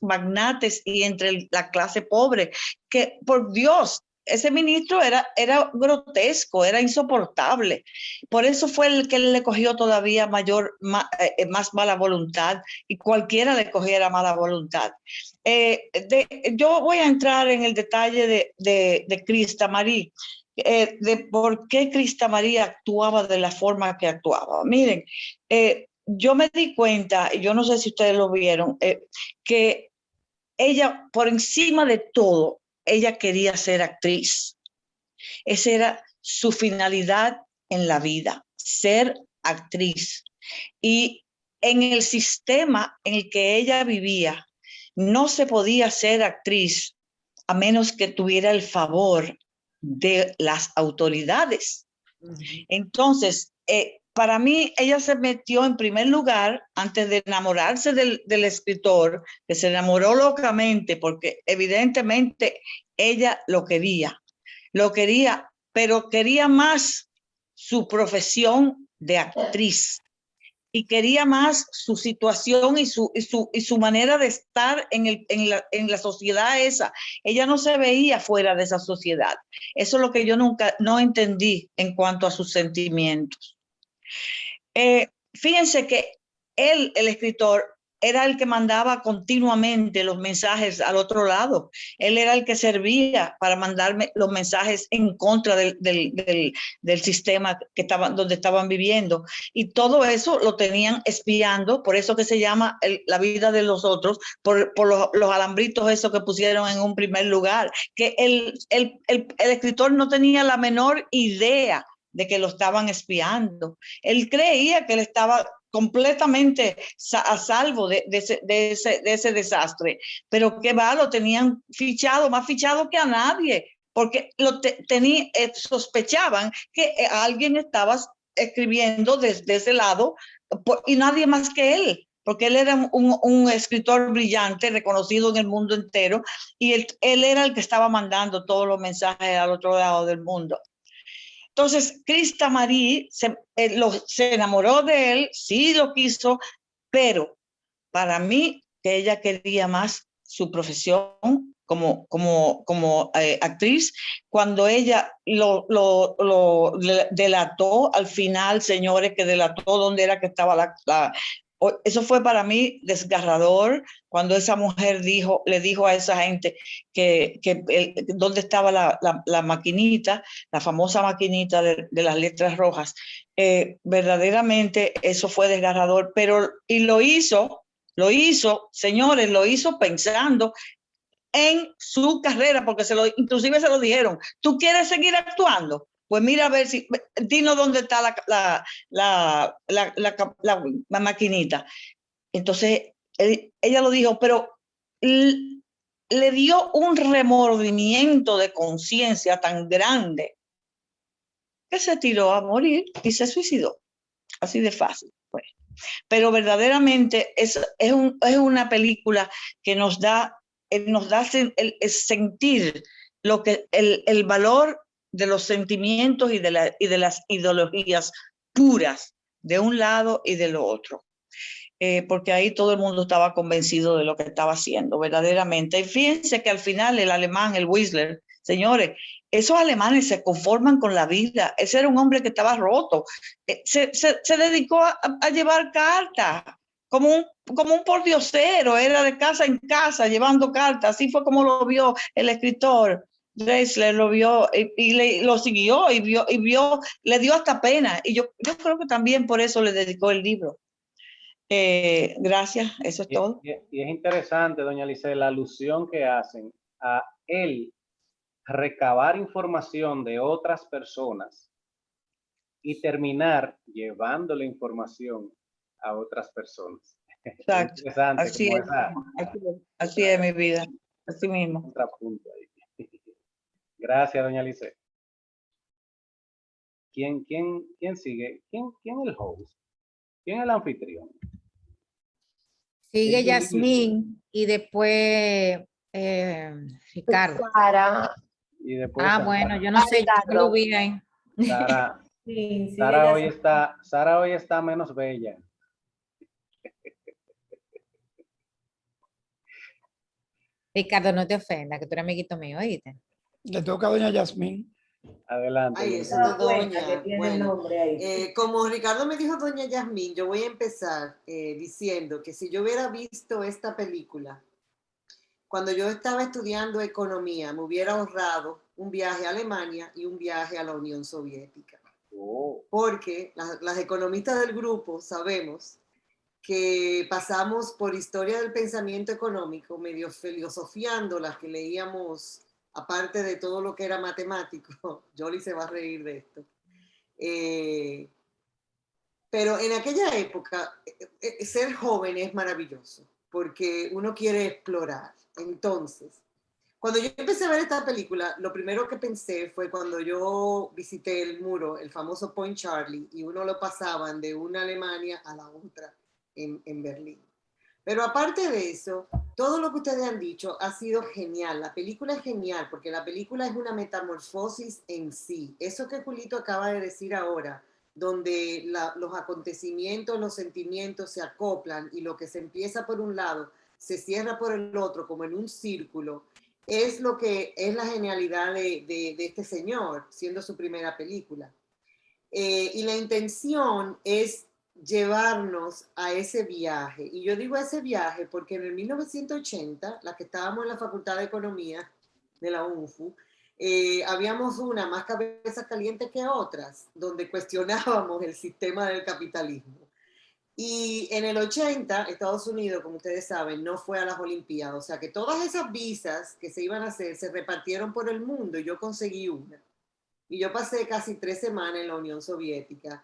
magnates y entre la clase pobre, que por Dios, ese ministro era grotesco, era insoportable. Por eso fue el que le cogió todavía más mala voluntad, y cualquiera le cogiera mala voluntad. Yo voy a entrar en el detalle de Krista Marie, de por qué Krista Marie actuaba de la forma que actuaba. Miren, yo me di cuenta, y yo no sé si ustedes lo vieron, que ella, por encima de todo, ella quería ser actriz. Esa era su finalidad en la vida, ser actriz. Y en el sistema en el que ella vivía, no se podía ser actriz a menos que tuviera el favor de las autoridades. Entonces, para mí, ella se metió en primer lugar, antes de enamorarse del escritor, que se enamoró locamente, porque evidentemente ella lo quería, pero quería más su profesión de actriz, y quería más su situación y su manera de estar en la sociedad esa. Ella no se veía fuera de esa sociedad. Eso es lo que yo nunca entendí en cuanto a sus sentimientos. Fíjense que él, el escritor, era el que mandaba continuamente los mensajes al otro lado. Él era el que servía para mandarme los mensajes en contra del sistema donde estaban viviendo. Y todo eso lo tenían espiando, por eso que se llama la vida de los otros, por los alambritos esos que pusieron en un primer lugar, que el escritor no tenía la menor idea de que lo estaban espiando. Él creía que él estaba completamente a salvo de ese desastre, pero qué va, lo tenían fichado, más fichado que a nadie, porque sospechaban que alguien estaba escribiendo desde ese lado, y nadie más que él, porque él era un escritor brillante, reconocido en el mundo entero, y él era el que estaba mandando todos los mensajes al otro lado del mundo. Entonces, Krista Marie se enamoró de él, sí lo quiso, pero para mí que ella quería más su profesión como actriz. Cuando ella lo delató al final, señores, que delató dónde era que estaba eso fue para mí desgarrador, cuando esa mujer le dijo a esa gente que dónde estaba la maquinita, la famosa maquinita de las letras rojas. Verdaderamente eso fue desgarrador, y lo hizo, señores, lo hizo pensando en su carrera, porque inclusive se lo dijeron: ¿tú quieres seguir actuando? Pues mira, a ver dinos dónde está la maquinita. Entonces, ella lo dijo, pero le dio un remordimiento de conciencia tan grande que se tiró a morir y se suicidó. Así de fácil, pues. Pero verdaderamente es una película que nos da el sentir lo que el valor de los sentimientos y de las ideologías puras de un lado y del otro. porque ahí todo el mundo estaba convencido de lo que estaba haciendo verdaderamente. Y fíjense que al final el alemán, el Whistler, señores, esos alemanes se conforman con la vida. Ese era un hombre que estaba roto. Se dedicó a llevar cartas, como un pordiosero, era de casa en casa llevando cartas. Así fue como lo vio el escritor. Drexler lo vio y lo siguió y vio, le dio hasta pena. Y yo creo que también por eso le dedicó el libro. Gracias, eso es todo. Y es interesante, doña Lice, la alusión que hacen a él recabar información de otras personas y terminar llevando la información a otras personas. Exacto. Es interesante, Así como es, así es mi vida, así mismo. contrapunto ahí. Gracias, doña Lice. ¿Quién sigue? ¿Quién es el host? ¿Quién es el anfitrión? Sigue Es Yasmín y después Ricardo. Sara, Y después Ah, Sara. bueno, yo no sé, yo no lo vi ahí. Sara, Sí, Sara hoy está menos bella. Ricardo, no te ofenda, que tú eres amiguito mío, ¿oíste? Le toca a doña Yasmín. Adelante. Ay, doña eso Yasmín. no, doña. Que tiene Bueno, nombre ahí. como Ricardo me dijo doña Yasmín, yo voy a empezar diciendo que si yo hubiera visto esta película cuando yo estaba estudiando economía, me hubiera ahorrado un viaje a Alemania y un viaje a la Unión Soviética. Oh. Porque las economistas del grupo sabemos que pasamos por historia del pensamiento económico, medio filosofiando las que leíamos, aparte de todo lo que era matemático. Jolie se va a reír de esto. Pero en aquella época, ser joven es maravilloso, porque uno quiere explorar. Entonces, cuando yo empecé a ver esta película, lo primero que pensé fue cuando yo visité el muro, el famoso Point Charlie, y uno lo pasaban de una Alemania a la otra en Berlín. Pero aparte de eso, todo lo que ustedes han dicho ha sido genial. La película es genial porque la película es una metamorfosis en sí. Eso que Julito acaba de decir ahora, donde los acontecimientos, los sentimientos se acoplan y lo que se empieza por un lado se cierra por el otro como en un círculo, es lo que es la genialidad de este señor, siendo su primera película. Y la intención es llevarnos a ese viaje. Y yo digo ese viaje porque en el 1980, las que estábamos en la Facultad de Economía de la UNFU, habíamos una más cabeza caliente que otras, donde cuestionábamos el sistema del capitalismo. Y en el 80, Estados Unidos, como ustedes saben, no fue a las Olimpiadas. O sea que todas esas visas que se iban a hacer se repartieron por el mundo y yo conseguí una. Y yo pasé casi 3 semanas en la Unión Soviética,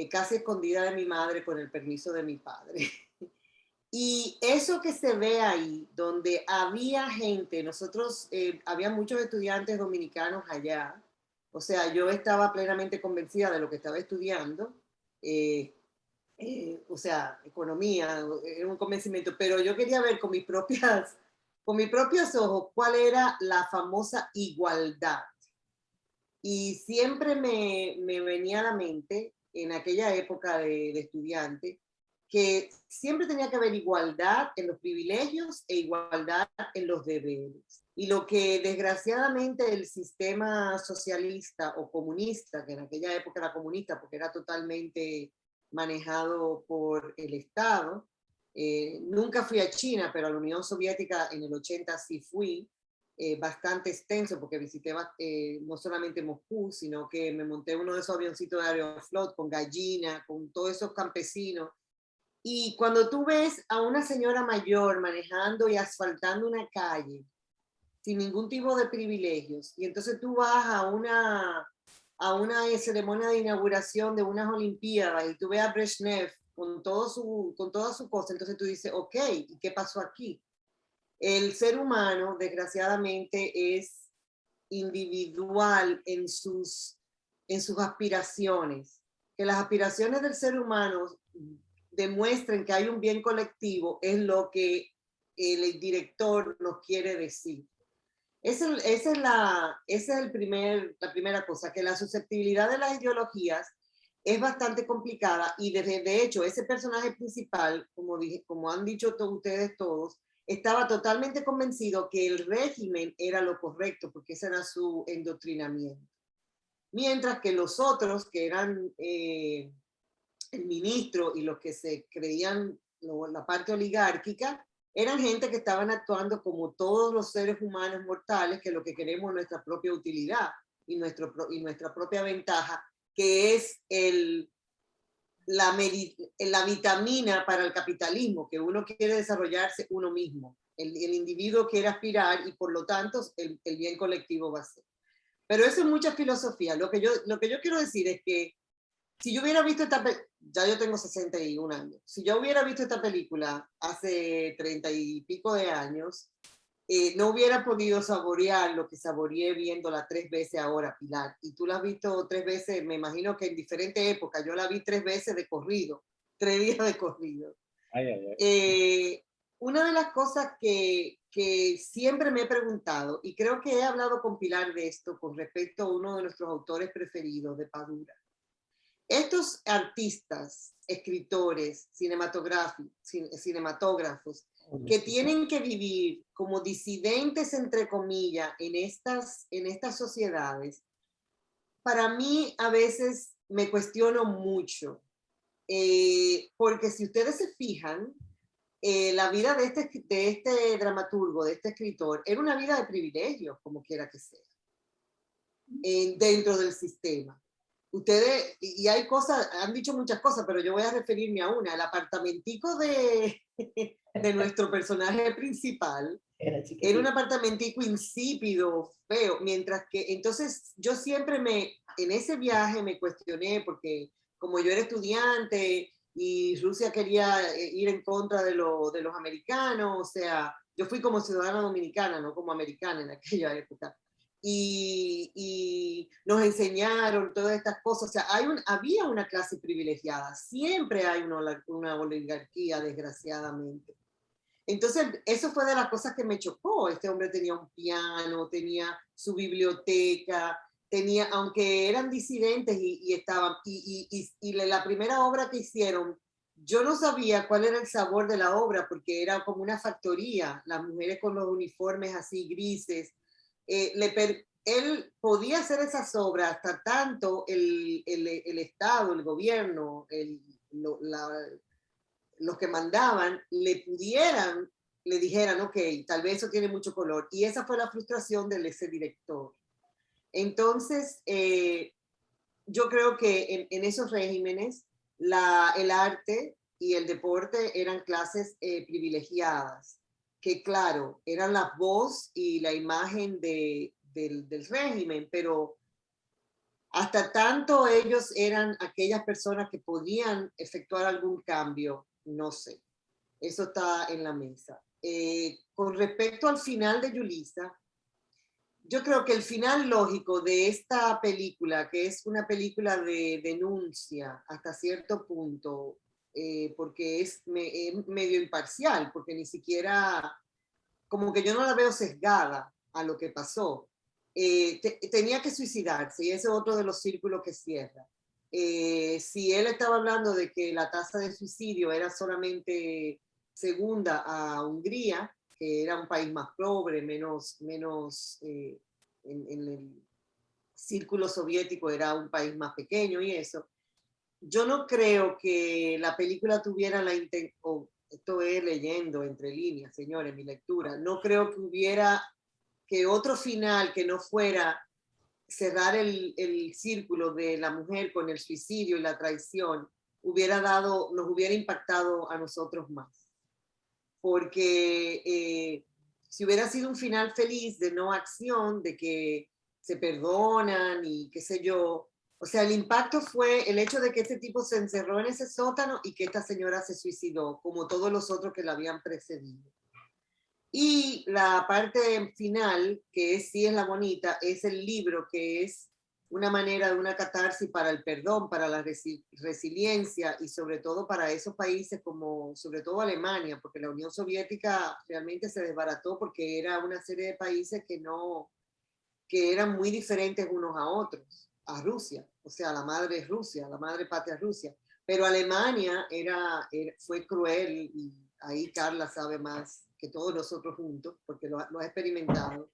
casi escondida de mi madre con el permiso de mi padre. Y eso que se ve ahí, donde había gente, nosotros, había muchos estudiantes dominicanos allá, o sea, yo estaba plenamente convencida de lo que estaba estudiando, o sea, economía, era un convencimiento, pero yo quería ver con mis propios ojos cuál era la famosa igualdad. Y siempre me venía a la mente, en aquella época de estudiante, que siempre tenía que haber igualdad en los privilegios e igualdad en los deberes. Y lo que desgraciadamente el sistema socialista o comunista, que en aquella época era comunista porque era totalmente manejado por el Estado, nunca fui a China, pero a la Unión Soviética en el 80 sí fui, bastante extenso porque visité no solamente Moscú, sino que me monté uno de esos avioncitos de Aeroflot con gallina, con todos esos campesinos. Y cuando tú ves a una señora mayor manejando y asfaltando una calle sin ningún tipo de privilegios, y entonces tú vas a una ceremonia de inauguración de unas Olimpiadas y tú ves a Brezhnev con toda su cosa, entonces tú dices, ok, ¿y qué pasó aquí? El ser humano, desgraciadamente, es individual en sus aspiraciones. Que las aspiraciones del ser humano demuestren que hay un bien colectivo es lo que el director nos quiere decir. Esa es la primera cosa, que la susceptibilidad de las ideologías es bastante complicada y de hecho ese personaje principal, como han dicho ustedes todos, estaba totalmente convencido que el régimen era lo correcto porque ese era su endoctrinamiento. Mientras que los otros, que eran el ministro y los que se creían la parte oligárquica, eran gente que estaban actuando como todos los seres humanos mortales, que lo que queremos es nuestra propia utilidad y nuestra propia ventaja, que es la vitamina para el capitalismo, que uno quiere desarrollarse uno mismo. El individuo quiere aspirar y por lo tanto el bien colectivo va a ser. Pero eso es mucha filosofía. Lo que yo quiero decir es que si yo hubiera visto ya yo tengo 61 años, si yo hubiera visto esta película hace 30 y pico de años, no hubiera podido saborear lo que saboreé viéndola 3 veces ahora, Pilar. Y tú la has visto 3 veces, me imagino que en diferentes épocas. Yo la vi 3 veces de corrido, 3 días de corrido. Ay, ay, ay. Una de las cosas que siempre me he preguntado, y creo que he hablado con Pilar de esto con respecto a uno de nuestros autores preferidos, de Padura. Estos artistas, escritores, cinematógrafos, que tienen que vivir como disidentes, entre comillas, en estas sociedades, para mí a veces me cuestiono mucho, porque si ustedes se fijan, la vida de este dramaturgo, de este escritor, era una vida de privilegios, como quiera que sea, dentro del sistema. Ustedes, y hay cosas, han dicho muchas cosas, pero yo voy a referirme a una. El apartamentico de nuestro personaje principal era un apartamentico insípido, feo, mientras que, entonces yo siempre en ese viaje me cuestioné, porque como yo era estudiante y Rusia quería ir en contra de los americanos, o sea, yo fui como ciudadana dominicana, no como americana en aquella época. Y nos enseñaron todas estas cosas, o sea, había una clase privilegiada, siempre hay una oligarquía, desgraciadamente. Entonces, eso fue de las cosas que me chocó. Este hombre tenía un piano, tenía su biblioteca, aunque eran disidentes y la primera obra que hicieron, yo no sabía cuál era el sabor de la obra, porque era como una factoría, las mujeres con los uniformes así grises. Él podía hacer esas obras hasta tanto el Estado, el gobierno, los que mandaban le dijeran, ok, tal vez eso tiene mucho color. Y esa fue la frustración de ese director. Entonces, yo creo que en esos regímenes el arte y el deporte eran clases privilegiadas, que claro, eran la voz y la imagen del régimen, pero hasta tanto ellos eran aquellas personas que podían efectuar algún cambio, no sé. Eso está en la mesa. Con respecto al final de Yulisa, yo creo que el final lógico de esta película, que es una película de denuncia hasta cierto punto, porque es medio imparcial, porque ni siquiera, como que yo no la veo sesgada a lo que pasó. Tenía que suicidarse, y ese es otro de los círculos que cierra. Si él estaba hablando de que la tasa de suicidio era solamente segunda a Hungría, que era un país más pobre, menos en el círculo soviético era un país más pequeño y eso, yo no creo que la película tuviera la intención, esto es leyendo entre líneas, señores, mi lectura, no creo que hubiera que otro final que no fuera cerrar el círculo de la mujer con el suicidio y la traición nos hubiera impactado a nosotros más. Porque si hubiera sido un final feliz de no acción, de que se perdonan y qué sé yo, o sea, el impacto fue el hecho de que este tipo se encerró en ese sótano y que esta señora se suicidó, como todos los otros que la habían precedido. Y la parte final, que sí es la bonita, es el libro, que es una manera de una catarsis para el perdón, para la resiliencia y sobre todo para esos países como sobre todo Alemania, porque la Unión Soviética realmente se desbarató porque era una serie de países que eran muy diferentes unos a otros. a Rusia, o sea, la madre es Rusia, la madre patria es Rusia. Pero Alemania fue cruel, y ahí Carla sabe más que todos nosotros juntos, porque lo ha experimentado.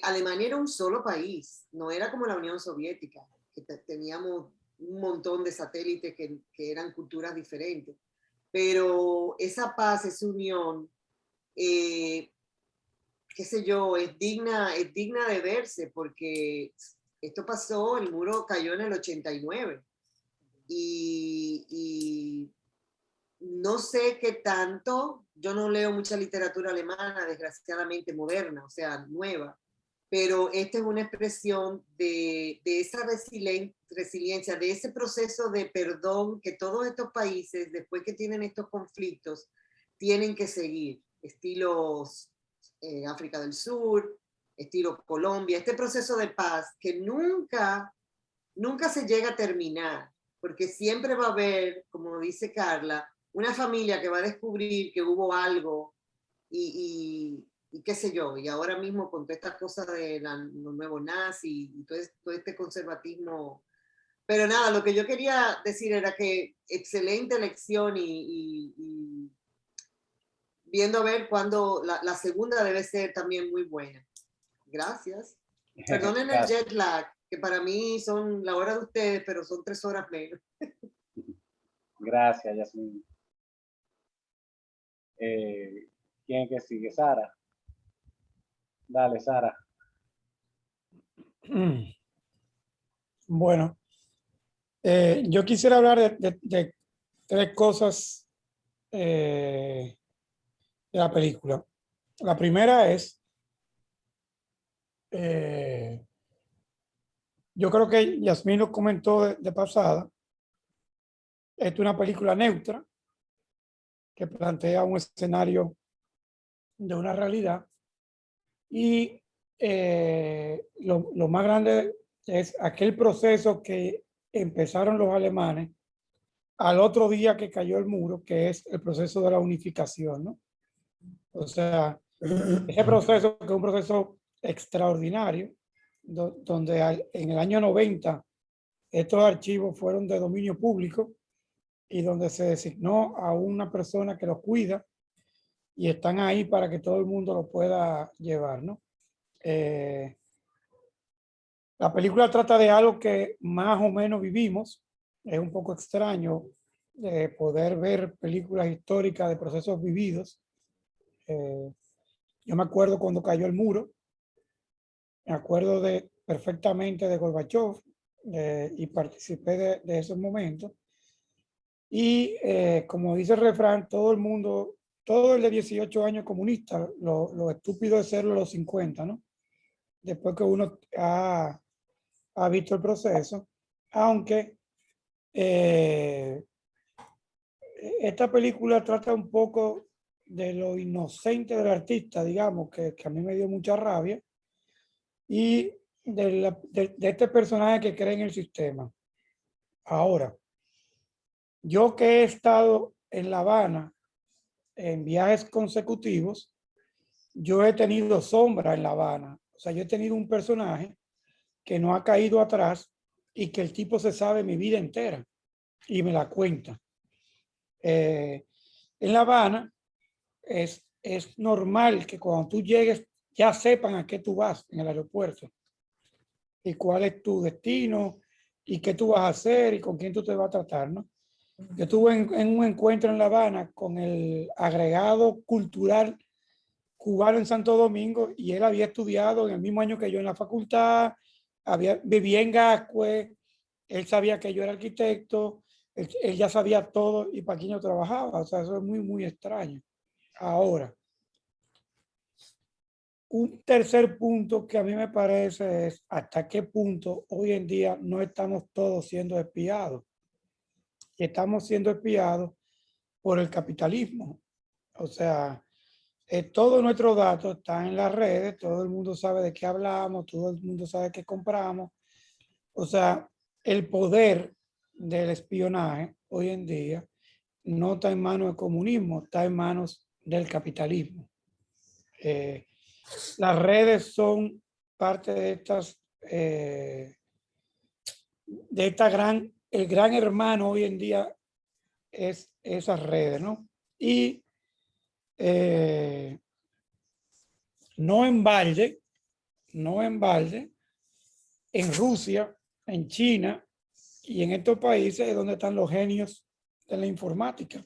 Alemania era un solo país, no era como la Unión Soviética, que teníamos un montón de satélites que eran culturas diferentes. Pero esa paz, esa unión, qué sé yo, es digna de verse, porque esto pasó, el muro cayó en el 89. Y no sé qué tanto, yo no leo mucha literatura alemana, desgraciadamente moderna, o sea, nueva, pero esta es una expresión de esa resiliencia, de ese proceso de perdón que todos estos países, después que tienen estos conflictos, tienen que seguir, estilos África del Sur, estilo Colombia, este proceso de paz que nunca se llega a terminar, porque siempre va a haber, como dice Carla, una familia que va a descubrir que hubo algo y qué sé yo, y ahora mismo con toda esta cosa de los nuevos nazis y todo este conservatismo. Pero nada, lo que yo quería decir era que excelente elección y viendo a ver cuándo la segunda debe ser también muy buena. Gracias. Perdonen el jet lag, que para mí son la hora de ustedes, pero son 3 horas menos. Gracias, Yasmín. ¿Quién es que sigue? Sara. Dale, Sara. Bueno, yo quisiera hablar de 3 cosas de la película. La primera es, yo creo que Yasmín lo comentó de pasada, esta es una película neutra que plantea un escenario de una realidad y lo más grande es aquel proceso que empezaron los alemanes al otro día que cayó el muro, que es el proceso de la unificación, ¿no? O sea, ese proceso que es un proceso extraordinario, donde en el año 90 estos archivos fueron de dominio público y donde se designó a una persona que los cuida y están ahí para que todo el mundo lo pueda llevar, ¿no? La película trata de algo que más o menos vivimos. Es un poco extraño poder ver películas históricas de procesos vividos. Yo me acuerdo cuando cayó el muro, me acuerdo perfectamente de Gorbachev y participé de esos momentos. Y como dice el refrán, todo el mundo, todo el de 18 años comunista, lo estúpido es serlo a los 50, ¿no? Después que uno ha visto el proceso, aunque esta película trata un poco de lo inocente del artista, digamos, que a mí me dio mucha rabia, y de este personaje que cree en el sistema. Ahora, yo que he estado en La Habana en viajes consecutivos, yo he tenido sombra en La Habana. O sea, yo he tenido un personaje que no ha caído atrás y que el tipo se sabe mi vida entera y me la cuenta. En La Habana es normal que cuando tú llegues ya sepan a qué tú vas en el aeropuerto y cuál es tu destino y qué tú vas a hacer y con quién tú te vas a tratar, ¿no? Yo estuve en un encuentro en La Habana con el agregado cultural cubano en Santo Domingo y él había estudiado en el mismo año que yo en la facultad, vivía en Gascue, él sabía que yo era arquitecto, él ya sabía todo y para quién yo trabajaba. O sea, eso es muy, muy extraño. Ahora, un tercer punto que a mí me parece es hasta qué punto hoy en día no estamos todos siendo espiados. Estamos siendo espiados por el capitalismo. O sea, todos nuestros datos están en las redes, todo el mundo sabe de qué hablamos, todo el mundo sabe qué compramos. O sea, el poder del espionaje hoy en día no está en manos del comunismo, está en manos del capitalismo. Las redes son parte de estas de el gran hermano hoy en día es esas redes, ¿no? Y no en balde, en Rusia, en China y en estos países es donde están los genios de la informática.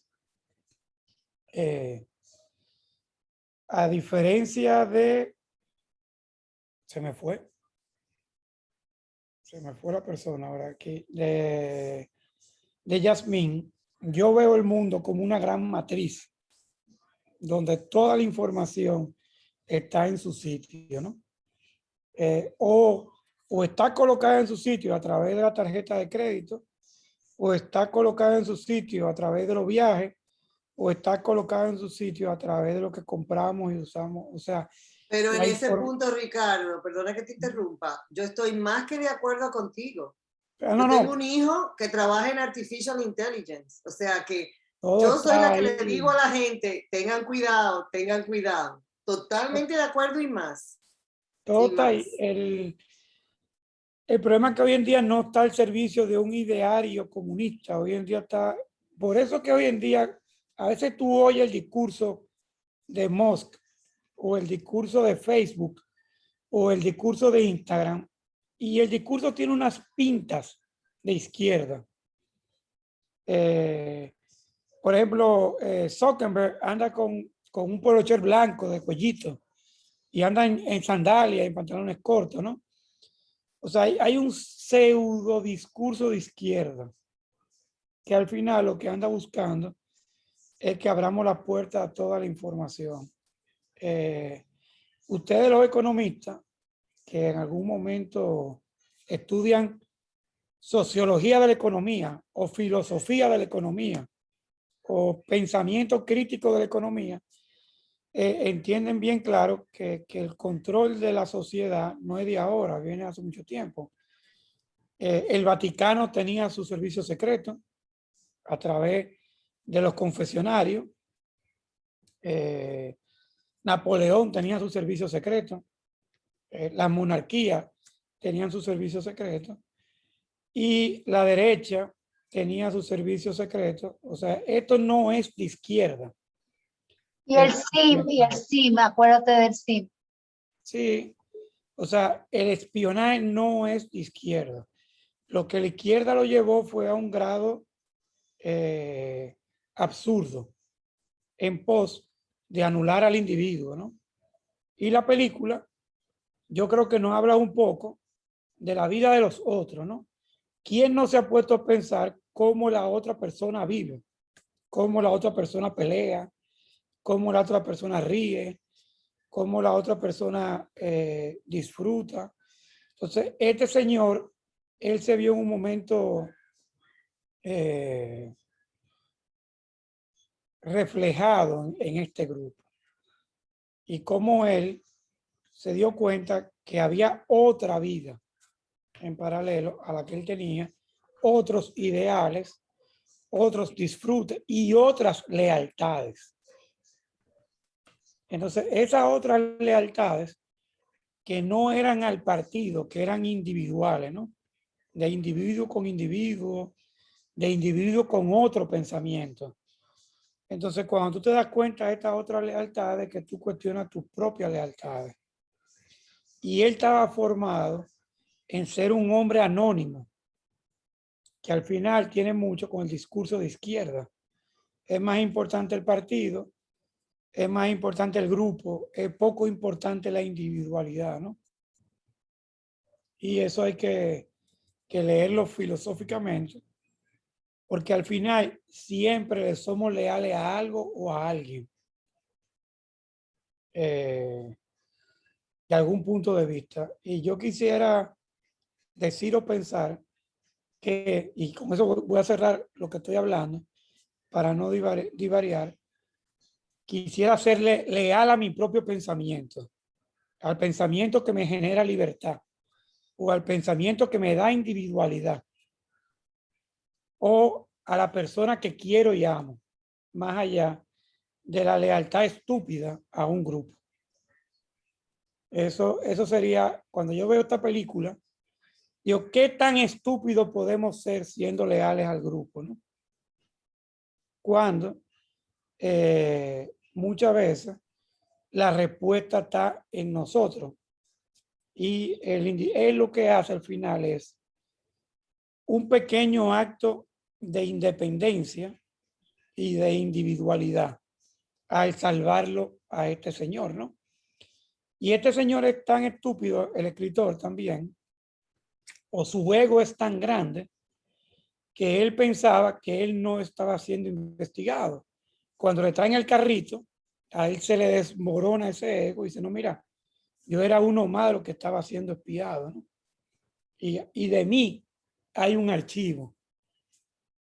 A diferencia de... Se me fue la persona ahora aquí. De Yasmín, yo veo el mundo como una gran matriz donde toda la información está en su sitio, ¿no? O está colocada en su sitio a través de la tarjeta de crédito, o está colocada en su sitio a través de los viajes, o está colocada en su sitio a través de lo que compramos y usamos. O sea, pero en ese punto, Ricardo, perdona que te interrumpa, yo estoy más que de acuerdo contigo. Yo tengo un hijo que trabaja en Artificial Intelligence, o sea que yo soy la que le digo a la gente, tengan cuidado, tengan cuidado. Totalmente de acuerdo y más. Todo está ahí. El problema es que hoy en día no está al servicio de un ideario comunista. Hoy en día está... Por eso que hoy en día, a veces tú oyes el discurso de Musk, o el discurso de Facebook, o el discurso de Instagram, y el discurso tiene unas pintas de izquierda. Por ejemplo, Zuckerberg anda con un polocher blanco de cuellito y anda en sandalias y pantalones cortos, ¿no? O sea, hay un pseudo discurso de izquierda que al final lo que anda buscando es que abramos la puerta a toda la información. Ustedes los economistas que en algún momento estudian sociología de la economía o filosofía de la economía o pensamiento crítico de la economía, entienden bien claro que el control de la sociedad no es de ahora, viene hace mucho tiempo. El Vaticano tenía su servicio secreto a través de los confesionarios. Napoleón tenía su servicio secreto. Las monarquías tenían su servicio secreto. Y la derecha tenía su servicio secreto. O sea, esto no es de izquierda. Y el SIM, acuérdate del SIM. Sí, o sea, el espionaje no es de izquierda. Lo que la izquierda lo llevó fue a un grado absurdo en pos de anular al individuo, ¿no? Y la película, yo creo que nos habla un poco de la vida de los otros, ¿no? ¿Quién no se ha puesto a pensar cómo la otra persona vive? Cómo la otra persona pelea, cómo la otra persona ríe, cómo la otra persona disfruta. Entonces, este señor, él se vio en un momento reflejado en este grupo. Y cómo él se dio cuenta que había otra vida en paralelo a la que él tenía, otros ideales, otros disfrutes y otras lealtades. Entonces, esas otras lealtades que no eran al partido, que eran individuales, ¿no? De individuo con individuo, de individuo con otro pensamiento. Entonces, cuando tú te das cuenta de estas otras lealtades, que tú cuestionas tus propias lealtades. Y él estaba formado en ser un hombre anónimo, que al final tiene mucho con el discurso de izquierda. Es más importante el partido, es más importante el grupo, es poco importante la individualidad, ¿no? Y eso hay que leerlo filosóficamente, porque al final siempre le somos leales a algo o a alguien. De algún punto de vista. Y yo quisiera decir o pensar que, y con eso voy a cerrar lo que estoy hablando, para no divariar, quisiera serle leal a mi propio pensamiento, al pensamiento que me genera libertad, o al pensamiento que me da individualidad, o a la persona que quiero y amo, más allá de la lealtad estúpida a un grupo. Eso sería, cuando yo veo esta película, Digo, ¿qué tan estúpidos podemos ser siendo leales al grupo, ¿no? Cuando muchas veces la respuesta está en nosotros. Y él lo que hace al final es un pequeño acto de independencia y de individualidad al salvarlo a este señor, ¿no? Y este señor es tan estúpido, el escritor también, o su ego es tan grande, que él pensaba que él no estaba siendo investigado. Cuando le traen el carrito, a él se le desmorona ese ego y dice, no, mira, yo era uno más de lo que estaba siendo espiado, ¿no? Y de mí hay un archivo.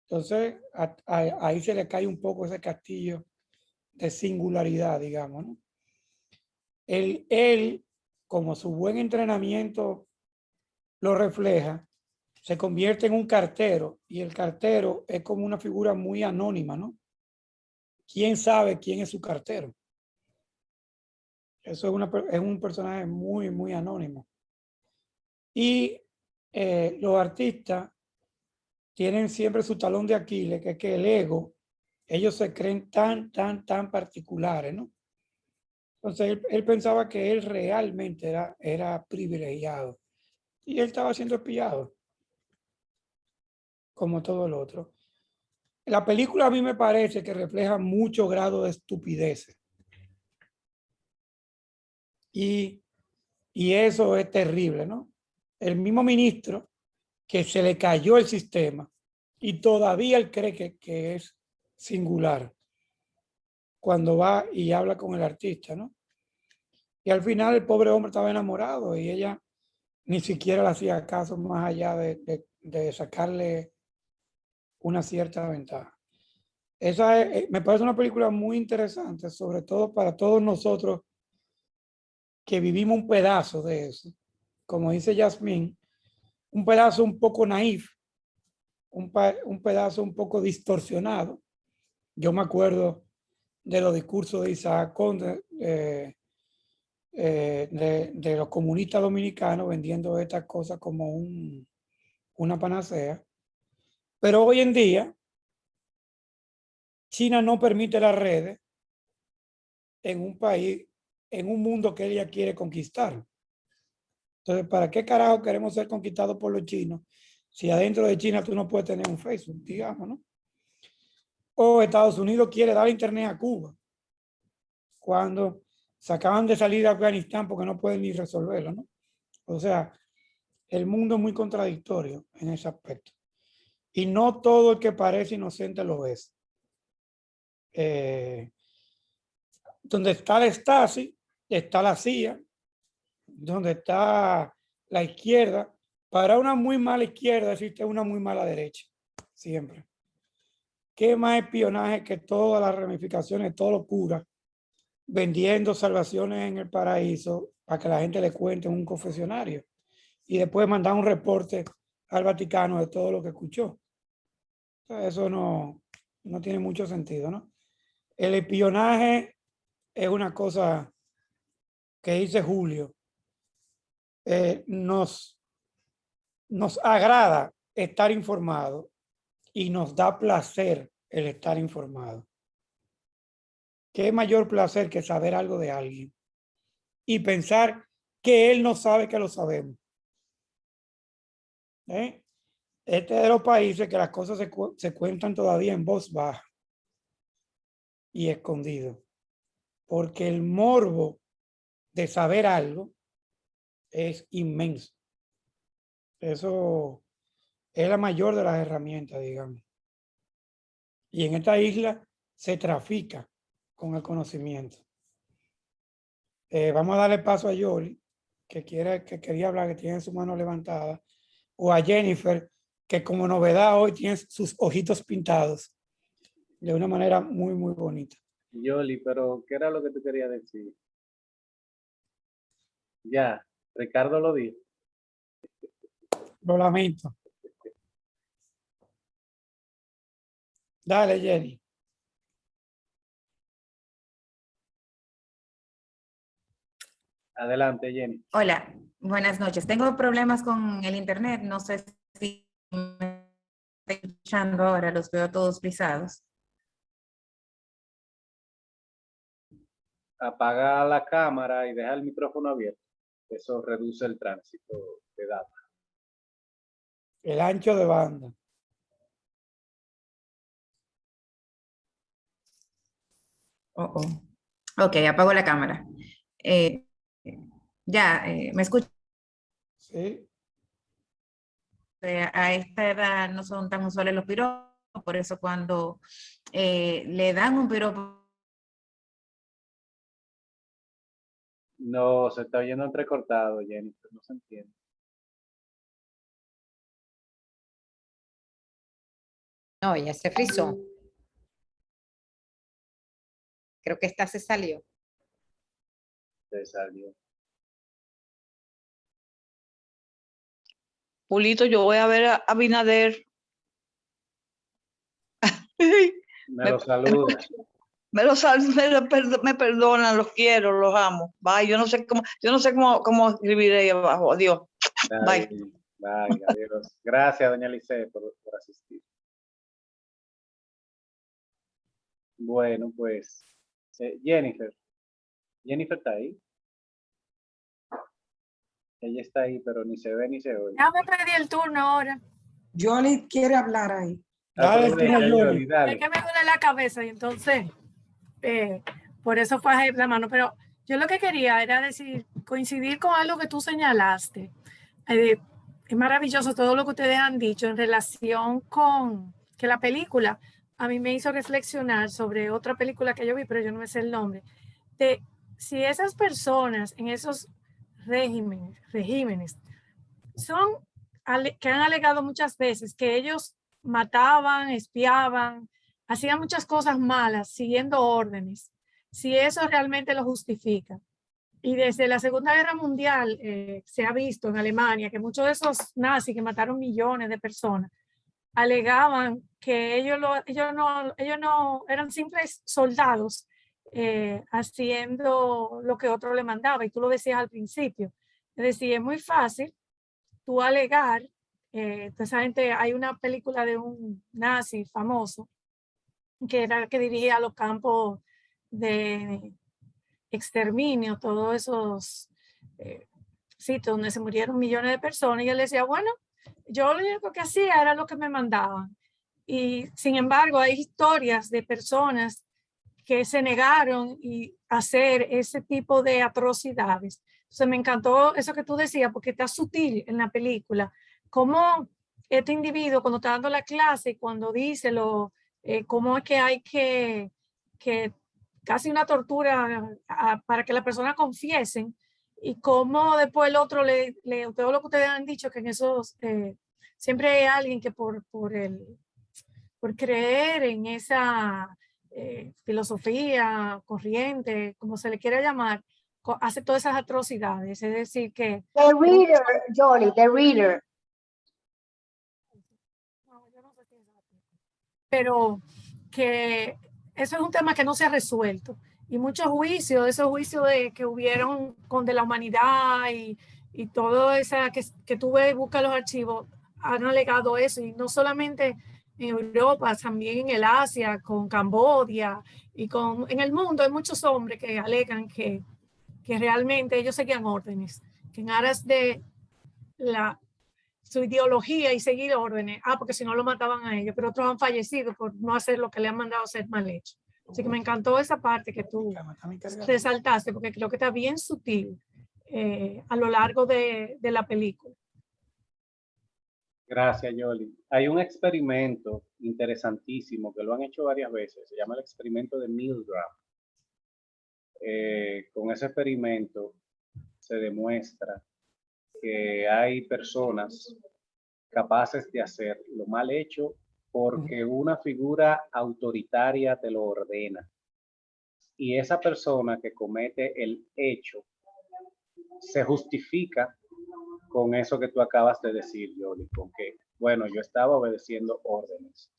Entonces, ahí se le cae un poco ese castillo de singularidad, digamos, ¿no? Él, como su buen entrenamiento lo refleja, se convierte en un cartero, y el cartero es como una figura muy anónima, ¿no? ¿Quién sabe quién es su cartero? Eso es un personaje muy, muy anónimo. Y los artistas tienen siempre su talón de Aquiles, que es que el ego, ellos se creen tan particulares, ¿no? Entonces él pensaba que él realmente era privilegiado y él estaba siendo espiado, como todo el otro. La película a mí me parece que refleja mucho grado de estupidez. Y eso es terrible, ¿no? El mismo ministro que se le cayó el sistema y todavía él cree que es singular cuando va y habla con el artista, ¿no? Y al final el pobre hombre estaba enamorado y ella ni siquiera le hacía caso más allá de sacarle una cierta ventaja. Esa me parece una película muy interesante, sobre todo para todos nosotros que vivimos un pedazo de eso. Como dice Yasmín, un pedazo un poco naif, un pedazo un poco distorsionado. Yo me acuerdo de los discursos de Isaac Conde, de los comunistas dominicanos vendiendo estas cosas como una panacea. Pero hoy en día, China no permite las redes en un país, en un mundo que ella quiere conquistar. Entonces, ¿para qué carajo queremos ser conquistados por los chinos si adentro de China tú no puedes tener un Facebook, digamos, ¿no? O Estados Unidos quiere dar internet a Cuba cuando se acaban de salir de Afganistán porque no pueden ni resolverlo, ¿no? O sea, el mundo es muy contradictorio en ese aspecto. Y no todo el que parece inocente lo es. Donde está la Stasi, está la CIA, donde está la izquierda. Para una muy mala izquierda existe una muy mala derecha, siempre. ¿Qué más espionaje que todas las ramificaciones, todo lo cura, vendiendo salvaciones en el paraíso para que la gente le cuente en un confesionario y después mandar un reporte al Vaticano de todo lo que escuchó? Entonces, eso no tiene mucho sentido, ¿no? El espionaje es una cosa que dice Julio. Nos agrada estar informado y nos da placer el estar informado. ¿Qué mayor placer que saber algo de alguien y pensar que él no sabe que lo sabemos? Este es de los países que las cosas se cuentan todavía en voz baja y escondido, porque el morbo de saber algo es inmenso. Eso es la mayor de las herramientas, digamos. Y en esta isla se trafica con el conocimiento. Vamos a darle paso a Yoli, que quería hablar, que tiene su mano levantada, o a Jennifer, que como novedad hoy tiene sus ojitos pintados de una manera muy, muy bonita. Yoli, pero ¿qué era lo que tú querías decir? Ya, Ricardo lo dijo. Lo lamento. Dale, Jenny. Adelante, Jenny. Hola, buenas noches. Tengo problemas con el internet. No sé si me están escuchando ahora. Los veo todos frisados. Apaga la cámara y deja el micrófono abierto. Eso reduce el tránsito de datos. El ancho de banda. Oh, oh. Ok, apago la cámara. ¿Me escucho? Sí. A esta edad no son tan usuales los piropos, por eso cuando le dan un piropo. No, se está oyendo entrecortado, Jennifer, no se entiende. No, ya se frizó. Creo que esta se salió. Se salió. Julito, yo voy a ver a Abinader. Me lo saluda. Me perdonan, los quiero, los amo. Bye, yo no sé cómo escribir ahí abajo. Adiós. Bye. Bye, adiós. Gracias, doña Lice, por asistir. Bueno, pues, Jennifer. Jennifer está ahí. Ella está ahí, pero ni se ve ni se oye. Ya me perdí el turno ahora. Johnny quiere hablar ahí. Dale, Aprovecha, Johnny. Yoli, dale. Es que me duele la cabeza y entonces, por eso fue a la mano. Pero yo lo que quería era decir, coincidir con algo que tú señalaste. Es maravilloso todo lo que ustedes han dicho en relación con que la película a mí me hizo reflexionar sobre otra película que yo vi, pero yo no me sé el nombre, de si esas personas en esos regímenes son que han alegado muchas veces que ellos mataban, espiaban, hacían muchas cosas malas siguiendo órdenes, si eso realmente lo justifica. Y desde la Segunda Guerra Mundial se ha visto en Alemania que muchos de esos nazis que mataron millones de personas alegaban que ellos no eran simples soldados haciendo lo que otro le mandaba. Y tú lo decías al principio. Es decir, es muy fácil tú alegar, precisamente hay una película de un nazi famoso que era el que dirigía los campos de exterminio, todos esos sitios donde se murieron millones de personas, y él decía, bueno, yo lo único que hacía era lo que me mandaban. Y sin embargo, hay historias de personas que se negaron a hacer ese tipo de atrocidades. Entonces me encantó eso que tú decías, porque está sutil en la película, cómo este individuo cuando está dando la clase, cuando dice cómo es que hay que casi una tortura para que la persona confiesen, y cómo después el otro todo lo que ustedes han dicho, que en esos siempre hay alguien que por creer en esa filosofía, corriente, como se le quiera llamar, hace todas esas atrocidades. Es decir, que... The reader, Johnny, the reader. Pero que eso es un tema que no se ha resuelto. Y muchos juicios, esos juicios que hubieron de la humanidad y todo eso que tú ves, busca los archivos, han alegado eso. Y no solamente en Europa, también en el Asia, con Camboya y en el mundo hay muchos hombres que alegan que realmente ellos seguían órdenes, que en aras de su ideología y seguir órdenes, porque si no lo mataban a ellos, pero otros han fallecido por no hacer lo que le han mandado hacer mal hecho. Así que me encantó esa parte que tú resaltaste, porque creo que está bien sutil a lo largo de la película. Gracias, Yoli. Hay un experimento interesantísimo que lo han hecho varias veces. Se llama el experimento de Milgram. Con ese experimento se demuestra que hay personas capaces de hacer lo mal hecho porque una figura autoritaria te lo ordena. Y esa persona que comete el hecho se justifica con eso que tú acabas de decir, Yoli, con que, bueno, yo estaba obedeciendo órdenes.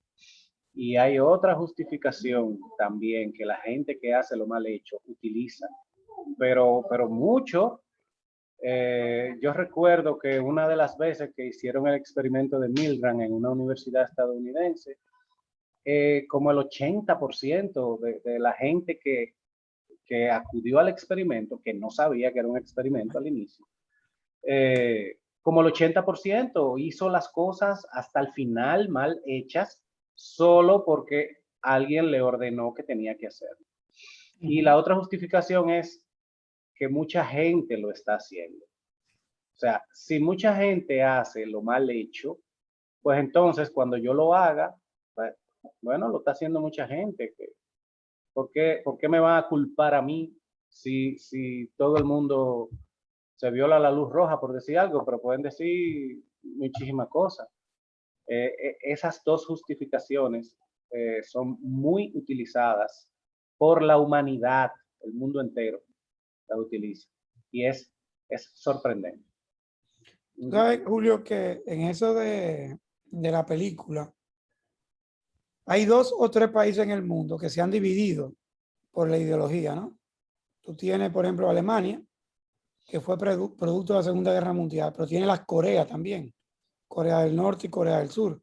Y hay otra justificación también que la gente que hace lo mal hecho utiliza, pero mucho Yo recuerdo que una de las veces que hicieron el experimento de Milgram en una universidad estadounidense, como el 80% de la gente que acudió al experimento, que no sabía que era un experimento al inicio, como el 80% hizo las cosas hasta el final mal hechas, solo porque alguien le ordenó que tenía que hacerlo. Y la otra justificación es que mucha gente lo está haciendo. O sea, si mucha gente hace lo mal hecho, pues entonces cuando yo lo haga, pues, bueno, lo está haciendo mucha gente. ¿Por qué me van a culpar a mí si todo el mundo se viola la luz roja, por decir algo, pero pueden decir muchísimas cosas? Esas dos justificaciones son muy utilizadas por la humanidad, el mundo entero la utiliza. Y es sorprendente. ¿Sabes, Julio, que en eso de la película hay 2 o 3 países en el mundo que se han dividido por la ideología, ¿no? Tú tienes, por ejemplo, Alemania, que fue producto de la Segunda Guerra Mundial, pero tiene las Coreas también, Corea del Norte y Corea del Sur.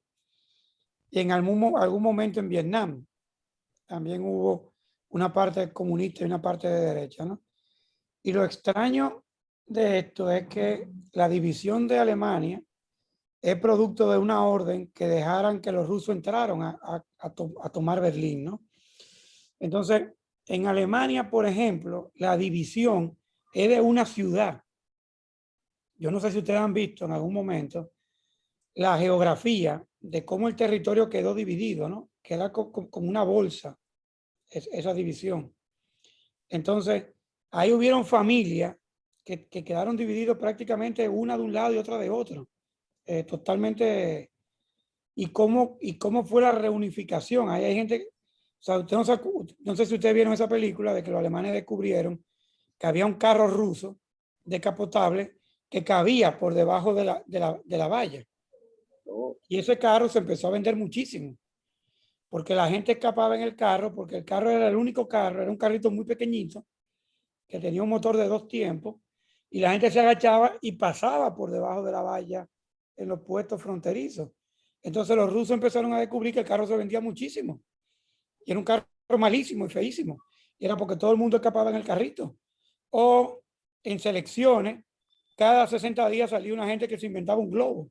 Y en algún momento en Vietnam también hubo una parte comunista y una parte de derecha, ¿no? Y lo extraño de esto es que la división de Alemania es producto de una orden que dejaran que los rusos entraron a tomar Berlín, ¿no? Entonces, en Alemania, por ejemplo, la división es de una ciudad. Yo no sé si ustedes han visto en algún momento la geografía de cómo el territorio quedó dividido, ¿no? Queda como una bolsa, esa división. Entonces, ahí hubieron familias que quedaron divididos prácticamente una de un lado y otra de otro. Totalmente. ¿Y cómo fue la reunificación? Ahí hay gente, o sea, no sé si ustedes vieron esa película de que los alemanes descubrieron que había un carro ruso descapotable que cabía por debajo de la valla. Y ese carro se empezó a vender muchísimo, porque la gente escapaba en el carro, porque el carro era el único carro, era un carrito muy pequeñito, que tenía un motor de 2 tiempos, y la gente se agachaba y pasaba por debajo de la valla en los puestos fronterizos. Entonces los rusos empezaron a descubrir que el carro se vendía muchísimo. Y era un carro malísimo y feísimo. Y era porque todo el mundo escapaba en el carrito. O en selecciones, cada 60 días salía una gente que se inventaba un globo